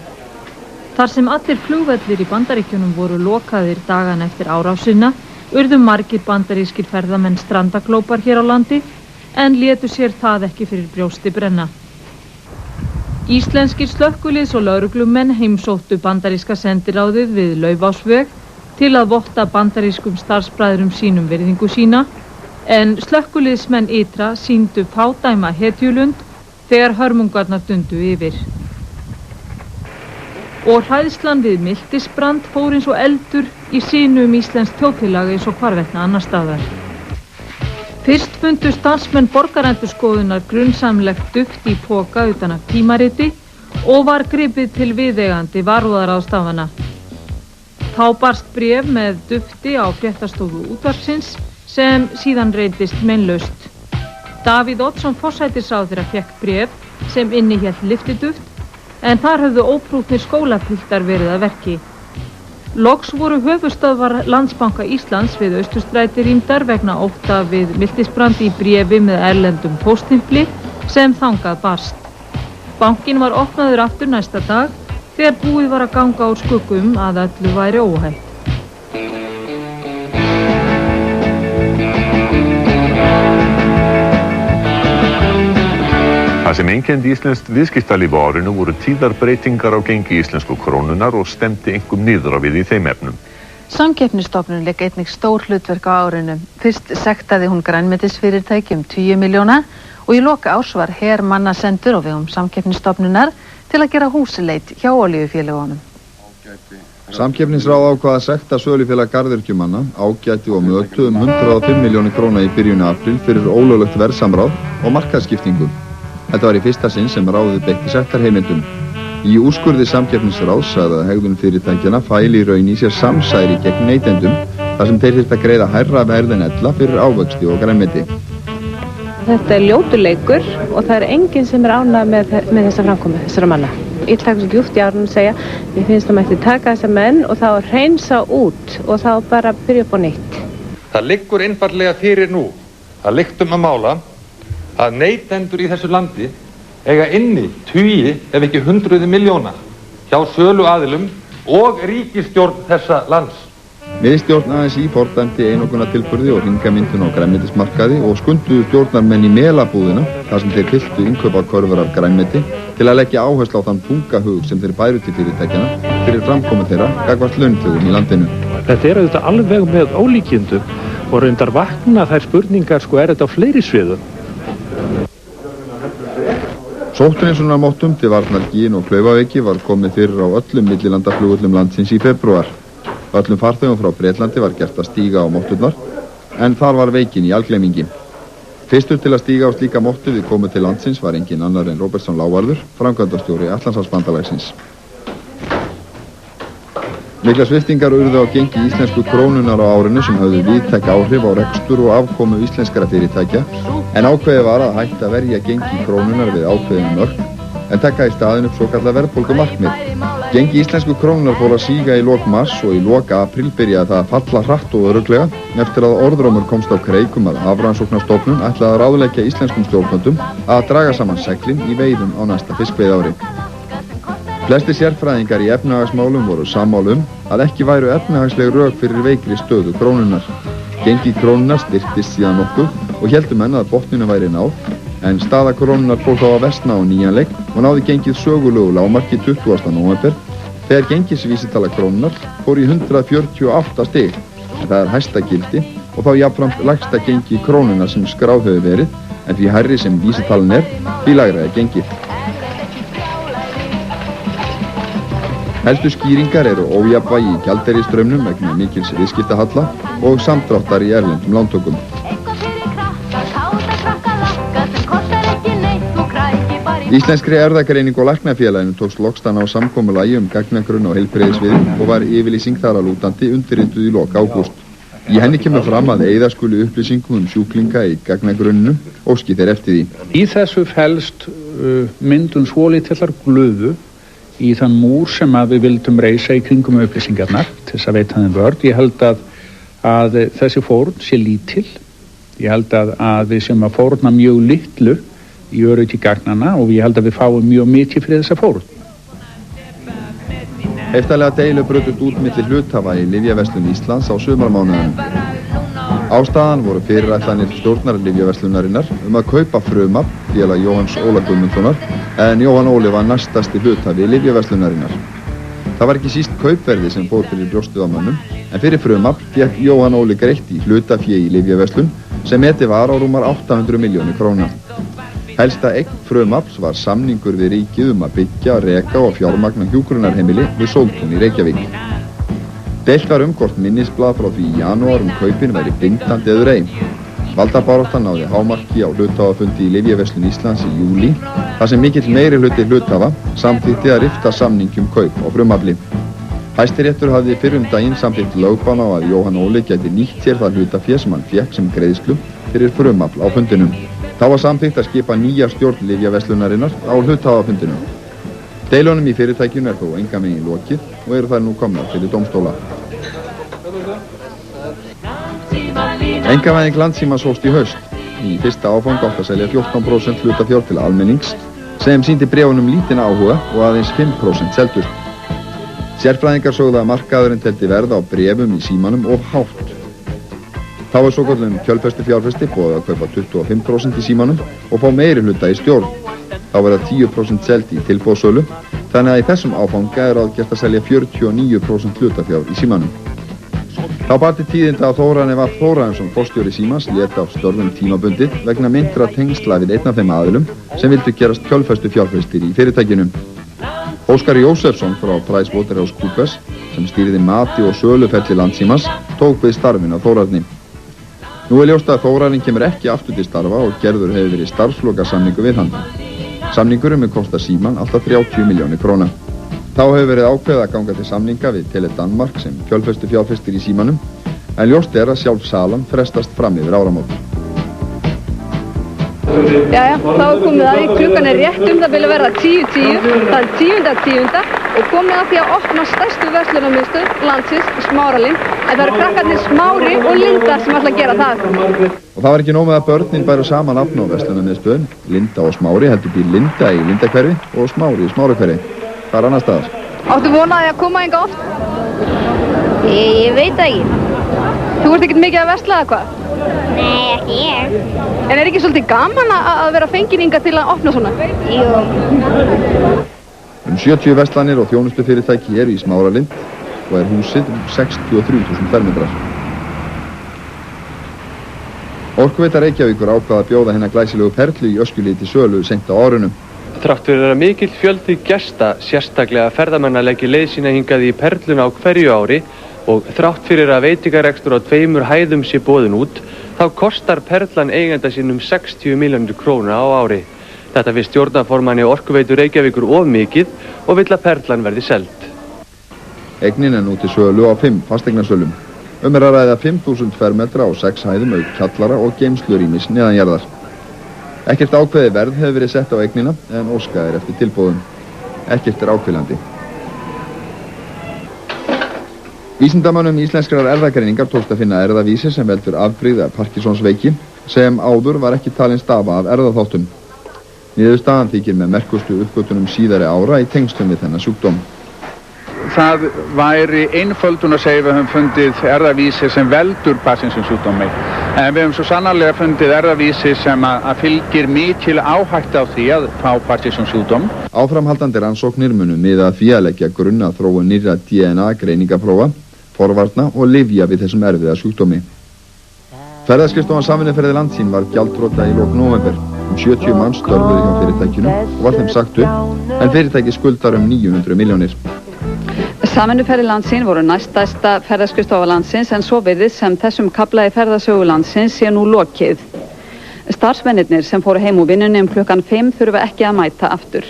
Þar sem allir flugvellir í Bandaríkjunum voru lokaðir dagan eftir árásina, urðu margir bandarískir ferðamenn strandaglópar hér á landi, en létu sér það ekki fyrir brjósti brenna. Íslenskir slökkviliðs- og lögreglumenn heimsóttu bandaríska sendiráðið við Laufásveg til að votta bandarískum starfsbræðrum sínum virðingu sína, en slökkviliðsmenn ytra sýndu fádæma hetjulund þegar hörmungarnar dundu yfir. Og hræðslan við miltisbrand fór eins og eldur í sínum íslenskt þjóðfélag eins og hvarvetna annar staðar. Fyrst fundu starfsmenn borgarendurskoðunar grunnsamlegt duft í poka utan af tímariti og var gripið til viðeigandi varúðarráðstafana. Þá barst bréf með dufti á fréttastofu útvarpsins sem síðan reyndist meinlaust. Davíð Oddsson forsætisráðherra fékk bréf sem innihélt lyftiduft, en þar höfðu óprútnir skólapiltar verið að verki. Loks voru höfuðstöðvar Landsbanka Íslands við Austurstræti rýmdar vegna ótta við miltisbrand í bréfi með erlendum póststimpli sem þangað barst. Bankinn var opnaður aftur næsta dag þegar búið var að ganga úr skuggum að öllu væri óhætt. Það sem einkenndi íslenskt viðskiptalíf á árinu voru tíðar breytingar á gengi íslensku krónunar og stemdi einkum niður á við í þeim efnum. Samkeppnisstofnun lék einnig stór hlutverk á árinu. Fyrst sektaði hún grænmetisfyrirtæki 10 milljóna og í loka árs var hermanna sendur á vegum Samkeppnisstofnunar til að gera húsleit hjá olíufélögunum. Samkeppnisráð ákvað að sekta sölufélag garðyrkjumanna, Ágæti og Mötu 105 milljónir króna í byrjun apríl fyrir ólöglegt verðsamráð og markaðsskiptingu. Þetta var í fyrsta sinn sem ráðið beitti sektarheimildum. Í úrskurði Samkeppnisráðs sagði að hegðun fyrirtækjanna fæli í raun í sér samsæri gegn neytendum þar sem þeir þyrftu að greiða hærra verð en ella fyrir ávöxti og grænmeti. Þetta ljótur leikur og það enginn sem ánægður með þessa framkomu, þessara manna. Ég tlaka svo djúpt í árunum og segja, mér finnst það mætti taka þessa menn og þá hreinsa út og þá bara byrja upp á nýtt. Það liggur einfaldlega fyrir nú að lyktum að mála að neytendur í þessu landi eiga inni tugi ef ekki hundruði milljóna hjá söluaðilum og ríkisstjórn þessa lands. Miðstjórn ASÍ fordæmdi einokunartilburði og hringamyndun á grænmetismarkaði og skunduðu stjórnarmenn í melabúðina þar sem þeir fylltu innkaupakörfur af grænmeti til að leggja áherslu á þann þungahug sem þeir bæru til fyrirtækjana fyrir framkomu þeirra gagnvart launþegum í landinu. Þetta auðvitað alveg með ólíkindum og reyndar vakna þær spurningar er þetta á fleiri sviðum. Sótthreinsunarmottum til varnar Gín og Klaufaveiki var komið fyrir á öllum millilandaflugvöllum landsins í febrúar. Öllum farþegum frá Bretlandi var gert að stíga á motturnar, en þar var veikin í algleymingi. Fyrstur til að stíga á slíka mottu við komu til landsins var engin annar en Róbertsson Lávarður, framkvæmdastjóri Atlantshafsbandalagsins. Miklar sviptingar urðu á gengi íslensku krónunar á árinu sem höfðu víðtæk áhrif á rekstur og afkomu íslenskra fyrirtækja, en ákveðið var að hætta að verja gengi krónunar við ákveðin mörk, en taka í staðinn upp svokallað verðbólgumarkmið. Gengi íslensku krónunar fór að síga í lok mars og í lok apríl byrjaði það að falla hratt og örugglega eftir að orðrómur komst á kreik að Hafrannsóknastofnun ætlaði að ráðleggja íslenskum stjórnvöldum að draga saman seglin í veiðum á næsta fiskveiðári. Flestir sérfræðingar í efnahagsmálum voru sammála að ekki væru efnahagsleg rök fyrir veikri stöðu krónunar. Gengi krónunar styrktist síðan nokkuð og héldu menn að botninu væri náð, en staða krónunar fór þá að versna á nýjan leik og náði gengið sögulegu lágmarki 20. nóvember þegar gengisvísitala krónunar fór í 148 stig, en það er hæsta gildi og þá jafnframt lægsta gengi krónunar sem skráð hefur verið, en því hærri sem vísitalan því lægra er gengið. Helstu skýringar eru ójafnvægi í gjaldeyrisstraumnum vegna mikils viðskiptahalla og samdráttar í erlendum lántökum. Krakka sem kostar ekki neitt og krækir bara í Íslenskri erfðagreiningu og læknafélaginu tókst loks að ná samkomulagi gagnagrunn á heilbrigðissviði og var yfirlýsing þar að lútandi undirrituð í lok ágúst. Í henni kemur fram að eyða skuli upplýsingum sjúklinga í gagnagrunninu og óski þeir eftir því. Í þessu felst myndun svolítillar glöfu í þann múr sem að við vildum reisa í kringum upplýsingarnar til þess að veita þeim vörn. Ég held að þessi fórn sé lítil. Ég held að við sem að fórna mjög litlu í öryggi gagnanna og ég held að við fáum mjög mikið fyrir þessa fórn. Heftalega deilu brutust út milli hluthafa í Lyfjaverslun Íslands á sumarmánuðinum. Ástæðan voru fyrirætlanir stjórnar Lyfjaverslunarinnar að kaupa Frumab, félag Jóhanns Óla Guðmundssonar, en Jóhann Óli var næstasti hluthafi Lyfjaverslunarinnar. Það var ekki síst kaupverði sem fór fyrir brjóstuð á mönnum, en fyrir Frumab fékk Jóhann Óli greitt í hlutafé í Lyfjaverslun sem metið var á rúmar 800 milljónir króna. Helsta eign Frumabs var samningur við ríkið að byggja, reka og fjármagna hjúkrunarheimili við Sóltún í Reykjavík. Deilt var hvort minnisblað frá því í janúar kaupin væri bindandi eður ei. Valdabaráttan náði hámarki á hluthafafundi í Lyfjaverslun Íslands í júlí, þar sem mikill meiri hluti hluthafa samþykkti að rifta samningi kaup á Frumabli. Hæstiréttur hafði fyrr daginn samþykkt lögbana á að Jóhann Óli gæti nýtt sér það hlutafé sem hann fékk sem greiðslu fyrir Frumabl á fundinum. Þá var samþykkt að skipa nýja stjórn Lyfjaverslunarinnar á hluthafafundinum. Deilunum í fyrirtækjunu þó engan veginn lokið og eru þær nú komnar fyrir dómstóla. Einkavæðing Landssímans hófst í haust. Í fyrsta áfang átti að selja 14% hlutafjár til almennings sem sýndi bréfunum lítinn áhuga og aðeins 5% seldust. Sérfræðingar sögðu að markaðurinn teldi verð á bréfum í símanum of hátt. Þá var svokallum kjölfestufjárfesti boðið að kaupa 25% í símanum og fá meiri hluta í stjórn. Þá verða 10% seldi í tilboðsölu, þannig að í þessum áfanga ráðgert að selja 49% hlutafjár í símanum. Þá bar til tíðinda að Þórarinn V. Þórarinsson, forstjóri Símans, lét af störfum tímabundið vegna myndra tengsla við einn af þeim aðilum sem vildu gerast kjölfestufjárfestir í fyrirtækinu. Óskar Jósefsson frá PricewaterhouseCoopers, sem stýrði mati og söluferli Landssímans, tók við starfin af Þórarni. Nú ljóst að Þórarinn kemur ekki aftur til starfa og gerður hefur verið starfslokasamningu við hann. Samningurum mun kosta Síman alltaf 30 milljónir króna. Þá hefur verið ákveðið að ganga til samninga við Tele Danmark sem kjölfestufjárfestir í Símanum, en ljóst að sjálf salan frestast fram yfir áramót. Jæja, þá er komið að því, klukkan er rétt það vilja verða 10:10, það er 10.10. og komið að því að opna stærstu verslunarmiðstöð landsins, Smáralind, en það eru krakkarnir Smári og Linda sem ætla að gera það. Og það var ekki nóg með að börnin bæru saman nafn á verslunarmiðstöðum. Linda og Smári heldur býr Linda í Lindahverfi og Smári í Smárahverfi. Það er annar staðar. Áttu vonaði að koma hingað oft? Ég veit það ekki. Þú ert ekkert mikið að versla eða hvað? Nei, ekki ég. En er ekki svolítið gaman að vera fengin hingað til að opna svona? Jú. 70 verslanir og þjónustufyrirtæki eru í Smáralind og er húsið 63.000 fermetrar. Orkuveita Reykjavíkur ákvað að bjóða hennar glæsilegu perlu í Öskjuhlíð til sölu seint á árinu. Þrátt fyrir að mikill fjöldi gesta, sérstaklega ferðamanna leggi leið sína hingað í perluna á hverju ári og þrátt fyrir að veitingarekstur á 2 hæðum sé boðin út, þá kostar perlan eiganda sínum 60 milljónir króna á ári. Þetta finnst stjórnarformanni Orkuveitu Reykjavíkur of mikið og vill að perlan verði seld. Eignin er nú til sölu á 5 fasteignasölum. Er að ræða 5.000 fermetra á 6 hæðum auk kjallara og geymslurýmis neðanjarðar. Ekkert ákveði verð hefur verið sett á eignina en óskað eftir tilboðum. Ekkert ákveðlandi. Vísindamönnum íslenskrar erfðagreiningar tókst að finna erfðavísi sem veldur afbrigði af Parkinsonsveiki sem áður var ekki talin stafa af erfðaþáttum. Niðurstaðan þykir með merkustu uppgötunum síðari ára í tengslum við þennan sjúkdóm. Það væri einföldun að segja við höfum fundið erfðavísi sem veldur Parkinsons sjúkdómi. En við höfum svo sannarlega fundið erfðavísi sem að fylgir mikil áhætta á því að fá Parkinsons sjúkdóm. Áframhaldandi rannsóknir munu miða að því að leggja grunn að þróun nýrra DNA greiningaprófa, forvarna og lyfja við þessum erfiða sjúkdómi. Ferðaskrifstofan Samvinnuferðir Landssín var gjaldþrota í lok nóvember. 70 manns störfuðu hjá fyrirtækinu og var þeim sagt upp, en fyrirtæki skuldar 900 milljónir. Samvinnuferðir Landssín voru næststærsta ferðaskrifstofa landsins en svo virðist sem þessum kafla í ferðasögu landsins sé nú lokið. Starfsmennirnir sem fóru heim úr vinnunni klukkan 5 þurfa ekki að mæta aftur.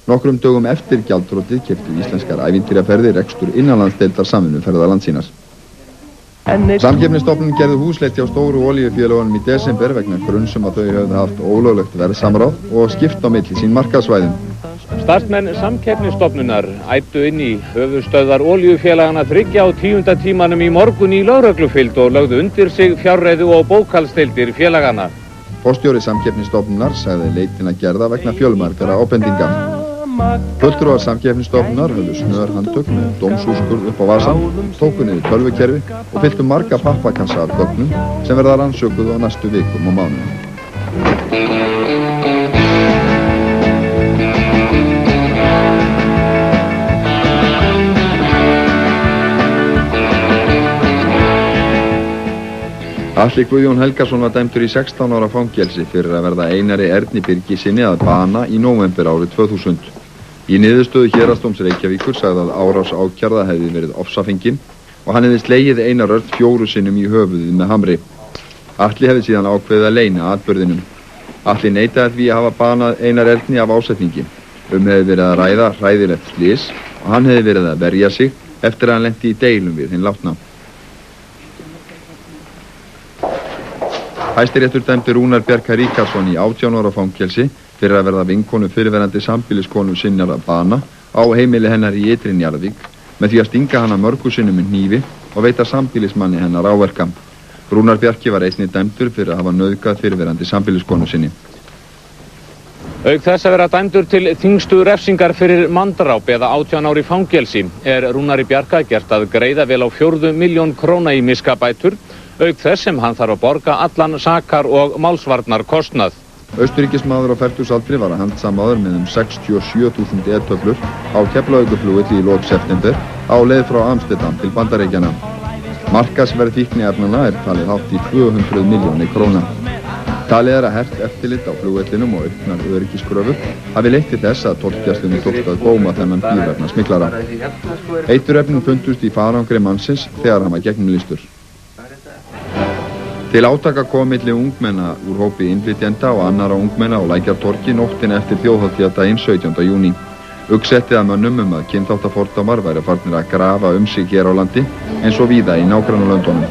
Nokkrum dögum eftir gjaldþrotið keyptu íslenskar ævintýraferðir rekstur innanlandsdeildar Samvinnuferða Landsínar. Samkeppnisstofnun gerði húsleit hjá stóru olíufélögunum í desember vegna grunns að þau höfðu haft ólöglegt verðsamráð og skipt á milli sín markaðsvæðum. Starfsmenn Samkeppnisstofnunar ættu inn í höfuðstöðvar olíufélagana 3 á 10. tímanum í morgun í lögreglufylgd og lögðu undir sig fjárreiðu og bókhaldsdeildir félagana. Forstjóri Samkeppnisstofnunar sagði leitina gerða vegna fjölmargra ábendinga. Fulltrúar Samkeppnisstofnunar höfðu snörhandtök með dómsúrskurð upp á vasann, tóku niður tölvukerfi og fylltu marga pappakassa af gögnum sem verða rannsökuð á næstu vikum og mánuðum. Atli Guðjón Helgason var dæmdur í 16 ára fangelsi fyrir að verða Einari Erni Birgissyni að bana í nóvember árið 2000. Í niðurstöðu Héraðsdóms Reykjavíkur sagði að árás ákærða hefði verið ofsafengin og hann hefði slegið Einar Örn 4 sinnum í höfuðið með hamri. Atli hefði síðan ákveðið að leyna atburðinum. Atli neitaði því að hafa banað Einar Erni af ásetningi. Hefði verið að ræða hræðilegt slys og hann hefði verið að verja sig eftir að hann lenti í deilum við hinn látna. Hæstiréttur dæmdi Rúnar Bjarka Ríkharðsson í 18 ára fangelsi fyrir að verða vinkonu fyrirverandi sambýliskonu sinnar að bana á heimili hennar í Ytri Njarðvík með því að stinga hana mörgu sinnum með hnífi og veita sambýlismanni hennar áverka. Rúnar Bjarki var einnig dæmdur fyrir að hafa nauðgað fyrirverandi sambýliskonu sinni. Auk þess að vera dæmdur til þyngstu refsingar fyrir manndráp eða 18 ári fangelsi Rúnari Bjarka gert að greiða vel á 4 milljón króna í miskabætur, auk þess sem hann þarf að borga allan sakar- og málsvarnarkostnað. Austurríkismaður á fertugsaldri var að handsamaður með 67.000 e-töflur á Keflavíkurflugvelli í lok september á leið frá Amsterdam til Bandaríkjanna. Markaðsverð fíkniefnanna talið hátt í 200 milljónir króna. Talið að hert eftirlit á flugvellinum og auknar öryggiskröfur hafi leitt til þess að tollgæslunni tókst að góma þennan bíl vegna smyglara. Eiturefnin fundust í farangri mannsins þegar hann var gegnumlýstur. Til átaka kom milli ungmenna úr hópi innflytjenda og annara ungmenna á Lækjartorgi nóttina eftir þjóðhátíðardaginn 17. júní. Uggsettið að mönnum að kynþáttafordómar væru farnir að grafa sig hér á landi eins og víða í nágrannalöndunum.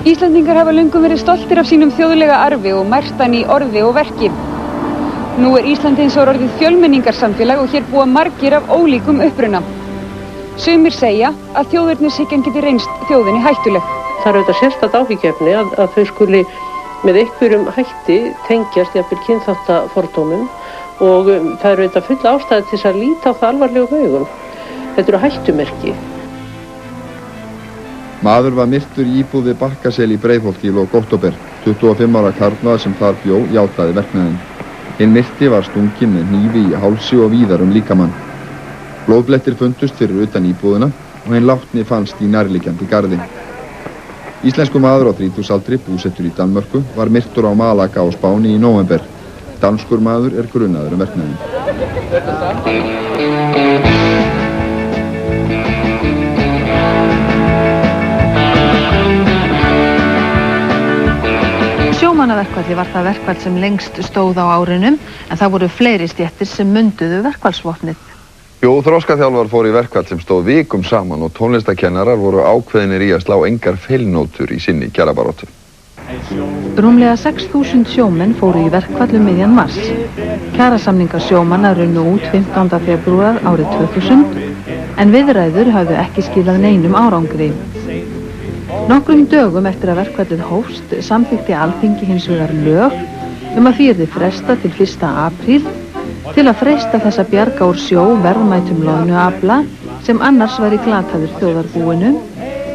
Íslendingar hafa löngum verið stoltir af sínum þjóðlega arfi og mært hann í orði og verki. Nú Ísland hins vegar orðið fjölmenningarsamfélag og hér búa margir af ólíkum uppruna. Sumir segja að þjóðernishyggjan geti reynst þjóðinni hættuleg. Það er auðvitað sérstakt áhyggjuefni að þau skuli með einhverjum hætti tengjast jafnvel kynþáttafordómum og það er auðvitað full ástæða til þess að líta á það alvarlegum augum. Þetta eru hættumerki. Maður var myrtur í íbúð við Bakkasel í Breiðholti í lok október. 25 ára karlmaður sem þar bjó játaði verknaðinn. Hinn myrti var stunginn með hnífi í hálsi og víðar líkamann. Blóðblettir fundust fyrir utan íbúðina og hinn látni fannst í nærliggjandi garði. Íslensku maður á 30-aldri, búsettur í Danmörku, var myrtur á Malaga á Spáni í nóvember. Danskur maður er grunaður verknaðinn. Sjómannaverkfalli var það verkfall sem lengst stóð á árunum en það voru fleiri stéttir sem munduðu verkfallsvopnið. Þroskaþjálfar fór í verkfall sem stóð vikum saman og tónlistakennarar voru ákveðinir í að slá engar feilnótur í sinni kjarabaráttu. Rúmlega 6.000 sjómenn fóru í verkfall miðjan mars. Kjarasamningar sjómanna runnu út 15. febrúar árið 2000 en viðræður hafðu ekki skilað neinum árangri. Nokkrum dögum eftir að verkfallið hófst samþykkti Alþingi hins vegar lög að því yrði frestað til 1. apríl til að freista þess að bjarga úr sjó verðmætum loðnuafla sem annars væri glataður þjóðarbúinu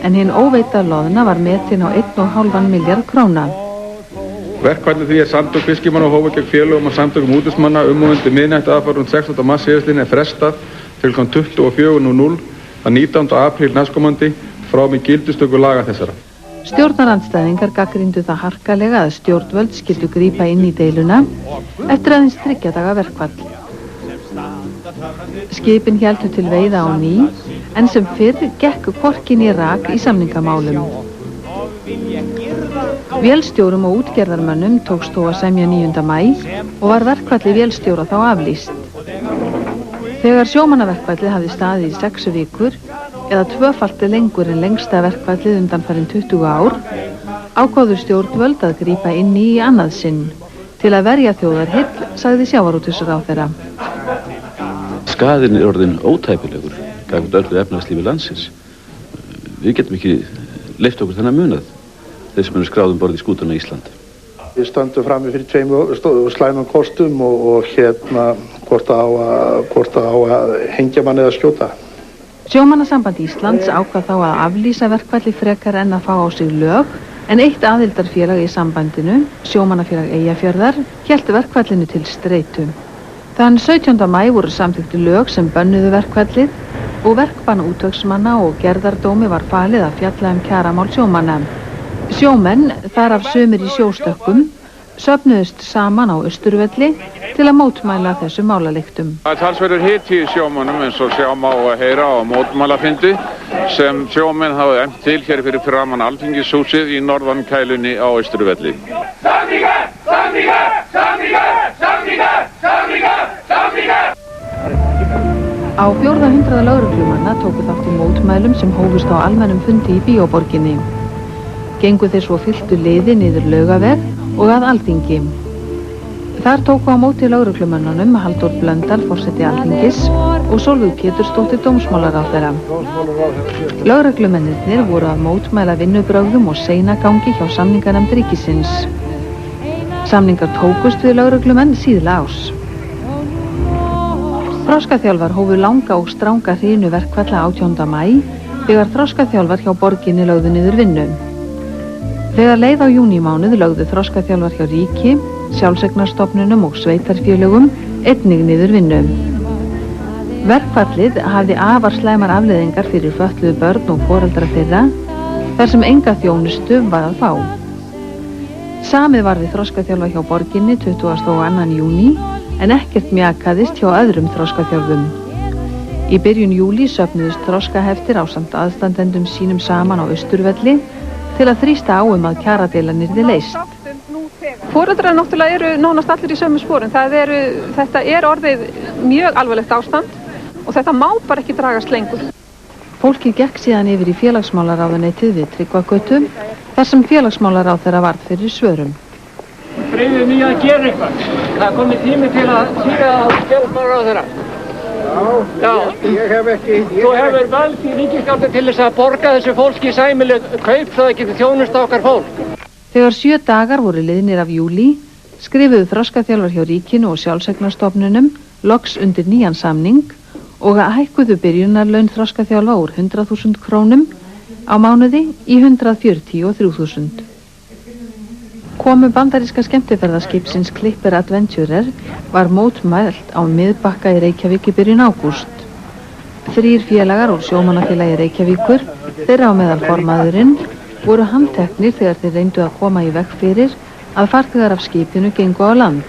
en hinn óveita loðna var metin á 1,5 milljarð króna. Verkfallið því samtök fiskimanna og hófa gegn félögum og samtökum útvegsmanna og undir miðnætti aðfarið 16. mars síðastliðinn frestað til kl. 24:00 að 19. apríl næstkomandi frá með gildistöku laga þessara. Stjórnarandstæðingar gagnrýndu það harkalega að stjórnvöld skyldu grípa inn í deiluna eftir aðeins 3 daga verkfall. Skipin héldu til veiða á ný en sem fyrr gekk hvorki né rak í samningamálum. Vélstjórum og útgerðarmönnum tókst þó að semja 9. maí og var verkfalli vélstjóra þá aflýst. Þegar sjómannaverkfallið hafði staðið í 6 vikur, eða 2-faldi lengur en lengsta verkfallið undanfarin 20 ár, ákváðu stjórnvöld að grípa inn í annað sinn. Til að verja þjóðarheill, sagði sjávarútvegsráðherra. Skaðinn orðinn ótæpilegur gagnvart öllu efnahagslífi landsins. Við getum ekki leyft okkur þennan munað, þeir sem eru skráð borð í skútuna í Ísland. Við stöndum frammi fyrir 2 slæmum kostum og hvort á að hengja mann eða skjóta. Sjómannasamband Íslands ákvað þá að aflýsa verkfalli frekar en að fá á sig lög, en eitt aðildarfélag í sambandinu, Sjómannafélag Eyjafjarðar, hélt verkfallinu til streitu. Þann 17. maí voru samþykktu lög sem bönnuðu verkfallið og verkbann útvegsmanna og gerðardómi var falið að fjalla kjaramál sjómanna. Sjómenn, þar af sumir í sjóstökkum, söfnuðust saman á Austurvelli til að mótmæla þessu málalyktum. Það talsverður hiti í sjómönnum eins og sjá má að heyra á mótmælafundi sem sjómenn hafa efnt til hér fyrir framan Alþingishúsið í norðan kælunni á Austurvelli. Samningar! Samningar! Samningar! Samningar! Samningar! Samningar! Á 400 lögreglumanna tóku þátt í mótmælum sem hófust á almennum fundi í Bíóborginni. Gengu þeir svo fylltu liði niður Laugaveg og að Alþingi. Þar tóku á móti lögreglumönnunum Halldór Blöndal, forseti Alþingis, og Sólveig Pétursdóttir, dómsmálaráðherra. Lögreglumennirnir voru að mótmæla vinnubrögðum og seinagangi hjá samninganefnd ríkisins. Samningar tókust við lögreglumenn síðla árs. Þroskaþjálfar hófu langa og stranga hrinu verkfalla 18. maí þegar þroskaþjálfar hjá borginni lögðu niður vinnu. Þegar leið á júnímánuð lögðu þroskaþjálfar hjá ríki, sjálfseignarstofnunum og sveitarfélögum einnig niður vinnu. Verkfallið hafði afar slæmar afleiðingar fyrir fötluðu börn og foreldra þeirra, þar sem enga þjónustu var að fá. Samið var við þroskaþjálfa hjá borginni 22. júní, en ekkert mjakaðist hjá öðrum þroskaþjálfum. Í byrjun júlí söfnuðust þroskaheftir ásamt aðstandendum sínum saman á Austurvelli til að þrýsta á að kjaradeilan yrði leyst. Foreldrar náttúrulega eru nánast allir í sömu sporum. Þetta er orðið mjög alvarlegt ástand og þetta má bara ekki dragast lengur. Fólkið gekk síðan yfir í félagsmálaráðuneytið við Tryggvagötu, þar sem félagsmálaráðherra varð fyrir svörum. Friðið nýja að gera eitthvað. Það er komið tími til að síga á félagsmálaráðherra. Já, ég hef ekki... Þú hefur vald í ríkisstjórn til þess að borga þessu fólki sæmileg kaup svo það getur þjónust okkar fólk. Þegar 7 dagar voru liðnir af júlí, skrifuðu þroskaþjálfar hjá ríkinu og sjálfseignarstofnunum loks undir nýjan samning og að hækkuðu byrjunarlaun þroskaþjálfa úr 100.000 krónum á mánuði í 143.000. Komu bandaríska skemmtiferðaskipsins Clipper Adventurer var mótmælt á Miðbakka í Reykjavík í byrjun ágúst. 3 félagar úr sjómannafélagi Reykjavíkur, þeirra á meðal formaðurinn, voru handteknir þegar þeir reyndu að koma í veg fyrir að farþegar af skipinu gengu á land.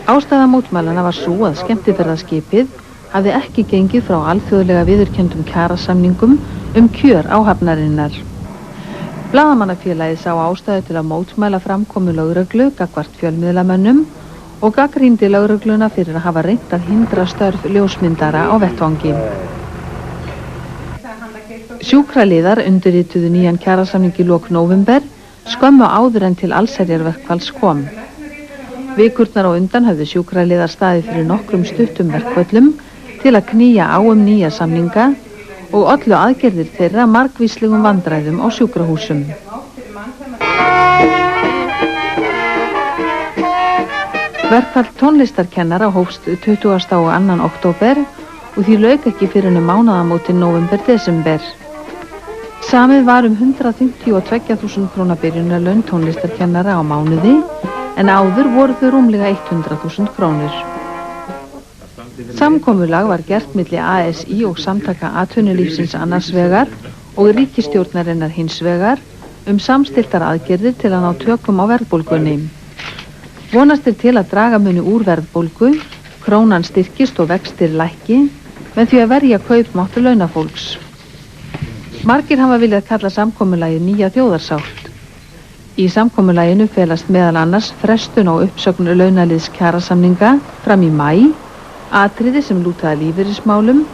Ástæða mótmælana var sú að skemmtiferðaskipið hafði ekki gengið frá alþjóðlega viðurkenndum kjarasamningum kjör áhafnarinnar. Blaðamannafélagið sá ástæðu til að mótmæla framkomu lögreglu gagnvart fjölmiðlamönnum og gagnrýndi lögregluna fyrir að hafa reynt að hindra störf ljósmyndara á vettvangi. Sjúkraliðar undirrituðu nýjan kjarasamning í lok nóvember, skömmu áður en til allsherjarverkfalls kom. Vikurnar á undan höfðu sjúkraliðar staðið fyrir nokkrum stuttum verkföllum til að knýja á nýja samninga og ollu aðgerðir þeirra margvíslegum vandræðum á sjúkrahúsum. Verkfall tónlistarkennara hófst 22. október og því lauk ekki fyrir mánaðamótin nóvember-desember. Samið var 152.000 króna byrjunarlaun tónlistarkennara á mánuði, en áður voru þau rúmlega 100.000 krónur. Samkomulag var gert milli ASÍ og samtaka atvinnulífsins annars vegar og ríkisstjórnarinnar hins vegar samstilltar aðgerðir til að ná tökum á verðbólgunni. Vonast til að draga muni úr verðbólgu, krónan styrkist og vextir lækki með því að verja kaupmáttur launafólks. Margir hafa viljað kalla samkomulagið nýja þjóðarsátt. Í samkomulaginu felast meðal annars frestun á uppsögn launaliðs kjarasamninga fram í maí, atriði sem lúta að lífeyrismálum,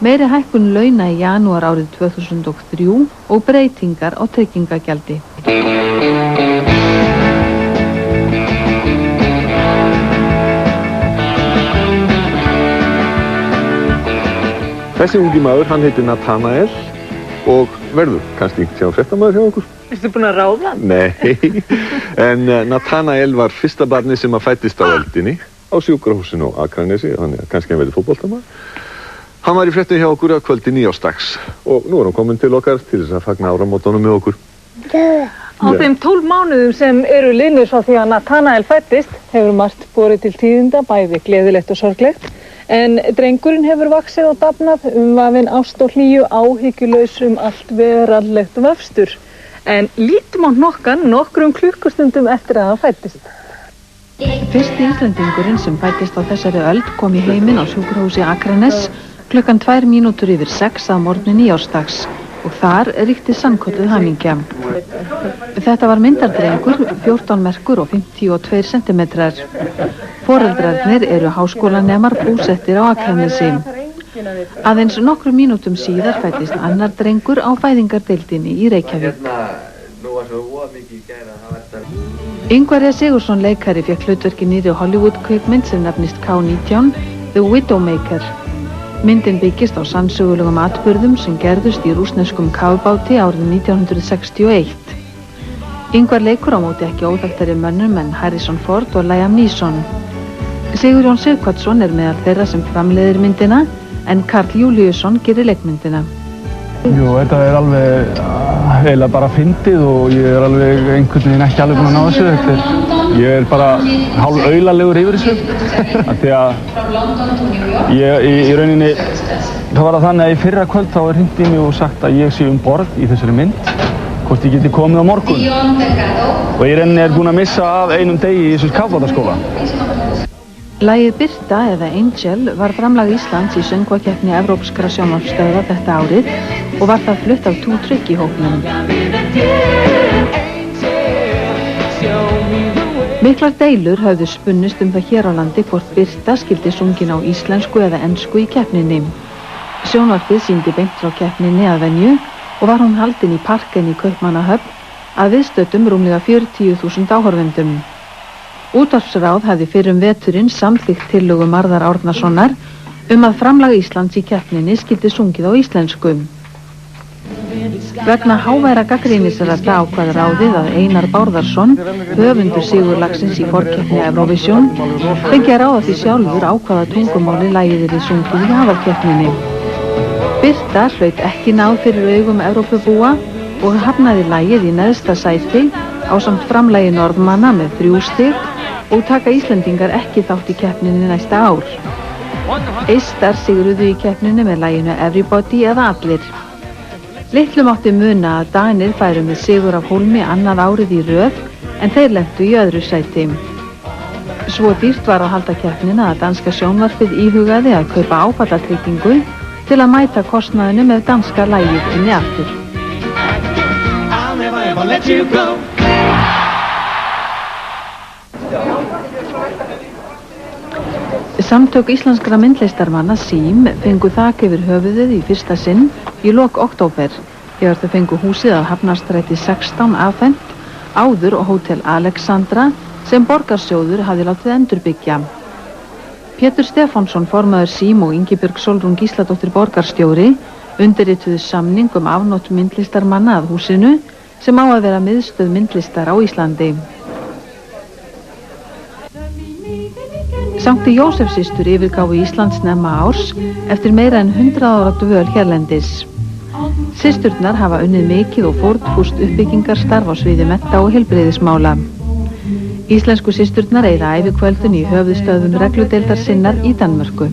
meiri hækkun launa í janúar árið 2003 og breytingar á tryggingagjaldi. Þessi ungi maður, hann heitir Nathanael og verður kannski ekki sjá fréttamaður hjá okkur. Ertu búin að ráða? Nei, en Nathanael var fyrsta barnið sem að fæddist á eldinni á sjúkrahúsinu á Akranesi, þannig að kannski hann verður fótboltamaður. Hann var í fréttum hjá okkur að kvöldi nýjársdags og nú hann komin til okkar til þess að fagna áramótunum með okkur. Á þeim 12 mánuðum sem eru liðnir frá því að Nathanael fæddist hefur margt borið til tíðinda, bæði gleðilegt og sorglegt. En drengurinn hefur vaxið og dafnað vafinn ást og hlýju, áhyggjulaus allt veraldlegt vöfstur. En lítum á hnokkan nokkrum klukkustundum eftir að hann fæddist. Fyrsti Íslendingurinn sem fæddist á þessari öld kom í heiminn á sjúkrahúsi Akranes klukkan 6:02 að morgni nýjársdags og þar ríkti sannkölluð hamingja. Þetta var myndardrengur, 14 merkur og 52 sentimetrar. Foreldrarnir eru háskólanemar búsettir á Akranesi. Aðeins nokkrum mínútum síðar fæddist annar drengur á fæðingardeildinni í Reykjavík. Ingvar Sigurðsson leikari fékk hlutverki nýri Hollywood kvikmynd sem nefnist K-19, The Widowmaker. Myndin byggist á sannsögulegum atburðum sem gerðust í rússneskum kafbáti árið 1961. Ingvar leikur á móti ekki óþekktari mönnum en Harrison Ford og Liam Neeson. Sigurjón Sighvatsson er meðal þeirra sem framleiðir myndina en Karl Júlíusson gerir leikmyndina. Jú, þetta er alveg eiginlega bara fyndið og ég er alveg einhvern veginn ekki alveg búinn að ná þessu. Ég er bara hálf aulalegur yfir þessu. Því að ég í rauninni, það var það þannig að í fyrra kvöld þá er hringt í mig og sagt að ég sé borð í þessari mynd, hvort ég geti komið á morgun. Og ég er búinn að missa af einum degi í þessu kafbátaskóla. Lagið Birta eða Angel var framlag Íslands í söngvakeppni Evrópskra sjónvarpsstöðva þetta árið og var það flutt af Two Trygg í hópnum. Miklar deilur höfðu spunnist það hér á landi hvort Birta skildi sungin á íslensku eða ensku í keppninni. Sjónvarpið sýndi beint frá keppninni að venju og var hún haldin í Parken í Kaupmannahöfn að viðstöddum rúmlega 40.000 áhorfendum. Útvarpsráð hafði fyrrum veturinn samþykkt tillögu Marðar Árnasonar að framlag Íslands í keppninni skyldi sungið á íslensku. Vegna háværa gagnrýnisradda ákvað ráðið að Einar Bárðarson, höfundur sigurlagsins í forkeppni Eurovision, fengi að ráða því sjálfur á hvaða tungumáli lagið yrði sungið í aðalkeppninni. Birta hlaut ekki náð fyrir augum Evrópubúa og hafnaði lagið í neðsta sæti ásamt framlagi Norðmanna með 3 stig og taka Íslendingar ekki þátt í keppninni næsta ár. Eistar sigruðu í keppninni með laginu Everybody eða Allir. Litlu mátti muna að Danir færu með sigur af hólmi annað árið í röð en þeir lentu í öðru sæti. Svo dýrt var að halda keppnina að danska sjónvarpið íhugaði að kaupa áfallatryggingu til að mæta kostnaðinu með danska lagið inni aftur. Samtök íslenskra myndlistarmanna SÍM fengu þak yfir höfuðið í fyrsta sinn í lok október þegar þau fengu húsið að Hafnarstræti 16 afhent áður og Hótel Alexandra sem borgarsjóður hafði látið endurbyggja. Pétur Stefánsson formaður SÍM og Ingibjörg Sólrún Gísladóttir borgarstjóri undirrituðu samning afnot myndlistarmanna að húsinu sem á að vera miðstöð myndlistar á Íslandi. Sankti Jósefssystur yfirgáfu Íslands snemma árs eftir meira en 100 ára dvöl hérlendis. Systurnar hafa unnið mikið og fórnfúst uppbyggingarstarf á sviði mennta og heilbrigðismála. Íslensku systurnar eyða ævikvöldun í höfuðstöðvum regludeildar sinnar í Danmörku.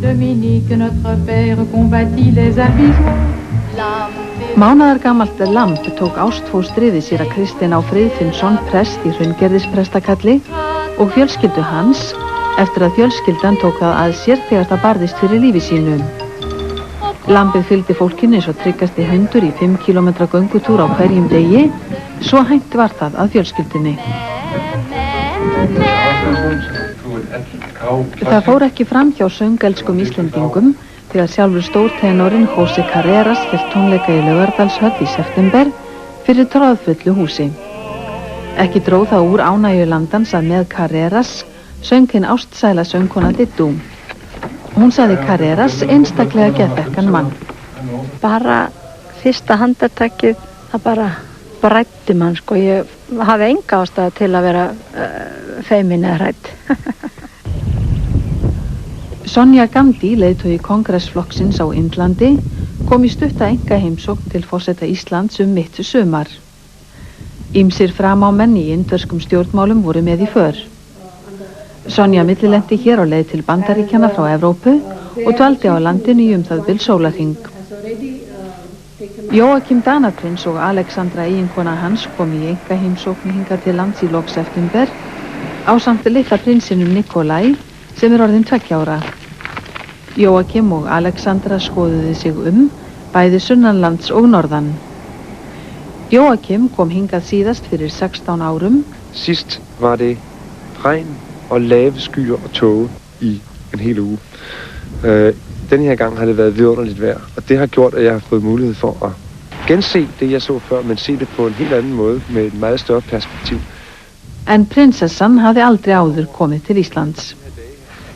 Mánaðargamalt lamb tók ástfóstrið sér að Kristinn Á. Friðfinnsson prest í Hraungerðisprestakalli og fjölskyldu hans eftir að fjölskyldan tók það að sér þegar það barðist fyrir lífi sínu. Lambið fylgdi fólkinu eins og tryggasti hundur í 5 km göngutúr á hverjum degi Svo hænt var það að fjölskyldunni. Það fór ekki fram hjá söngelskum Íslendingum þegar sjálfur stórtenorinn José Carreras hélt tónleika í Laugardalshöll í september fyrir troðfullu húsi. Ekki dró það úr ánægju landans að með Carreras söng hinn ástsæla söngkona Diddú. Hún sagði Carreras einstaklega geðþekkan mann. Bara fyrsta handartakið, það bara bræddi mann, sko. Ég hafði enga ástæðu til að vera feimin eða hrædd. Sonia Gandhi, leiðtogi kongressflokksins á Indlandi, kom í stutta einkaheimsókn til forseta Íslands mitt sumar. Ýmsir framámenn í indverskum stjórnmálum voru með í för. Sonja millilenti hér á leið til Bandaríkjanna frá Evrópu og dvaldi á landinu í það bil sólarhring. Jóakim Danaprins og Alexandra eiginkona hans kom í einkaheimsókn hingað til lands í lok september ásamt litla prinsinum Nikolai sem orðinn 2 ára. Jóakim og Alexandra skoðuðu sig bæði sunnanlands og norðan. Jóakim kom hingað síðast fyrir 16 árum. Sidst var det regn og lave skyer og tåge i en hel uge. Denne her gang har det været vidunderligt vejr, og det har gjort, at jeg har fået mulighed for at gense det, jeg så før, men se det på en helt anden måde med et meget større perspektiv. En prinsessan hafði aldrei áður komið til Íslands.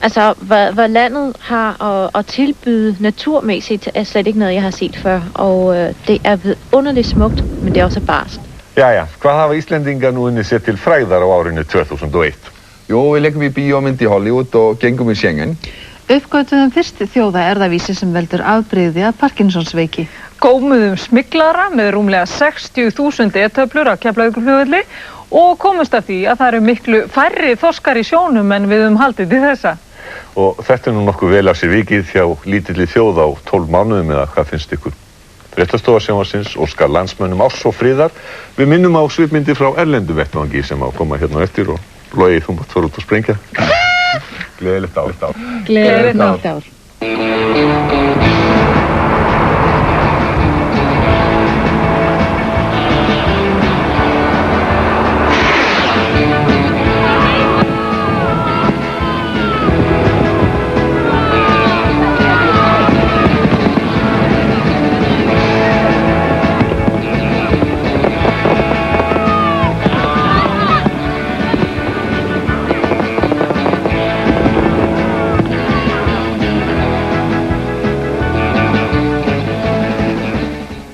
Altså, hvad landet har at tilbyde naturmæssigt, er slet ikke noget, jeg har set før. Og det er underligt smukt, men det er også barst. Jæja, hvað hafa Íslendingar nú inni sér til fræðar á árinu 2001? Jú, við leikum í bíómynd í Hollywood og gengum í Schengen. Uppgötuðum fyrst þjóða erðavísi sem veldur afbrigði að Parkinsonsveiki. Gómuðum smyglara með rúmlega 60.000 e-töflur á Keflavíkurflugvelli og komust að því að það eru miklu færri þorskar í sjónum en við haldið til þessa. Og þetta nú nokkuð vel af sér vikið hjá lítilli þjóð á 12 mánuðum eða hvað finnst ykkur? Fréttastofa sjónvarpsins óskar landsmönnum árs og friðar. Við minnum á svipmyndir frá erlendu vettvangi sem á koma hérna eftir og Logi, þú mátt fara út og sprengja. Gleðilegt ár. Gleðilegt ár.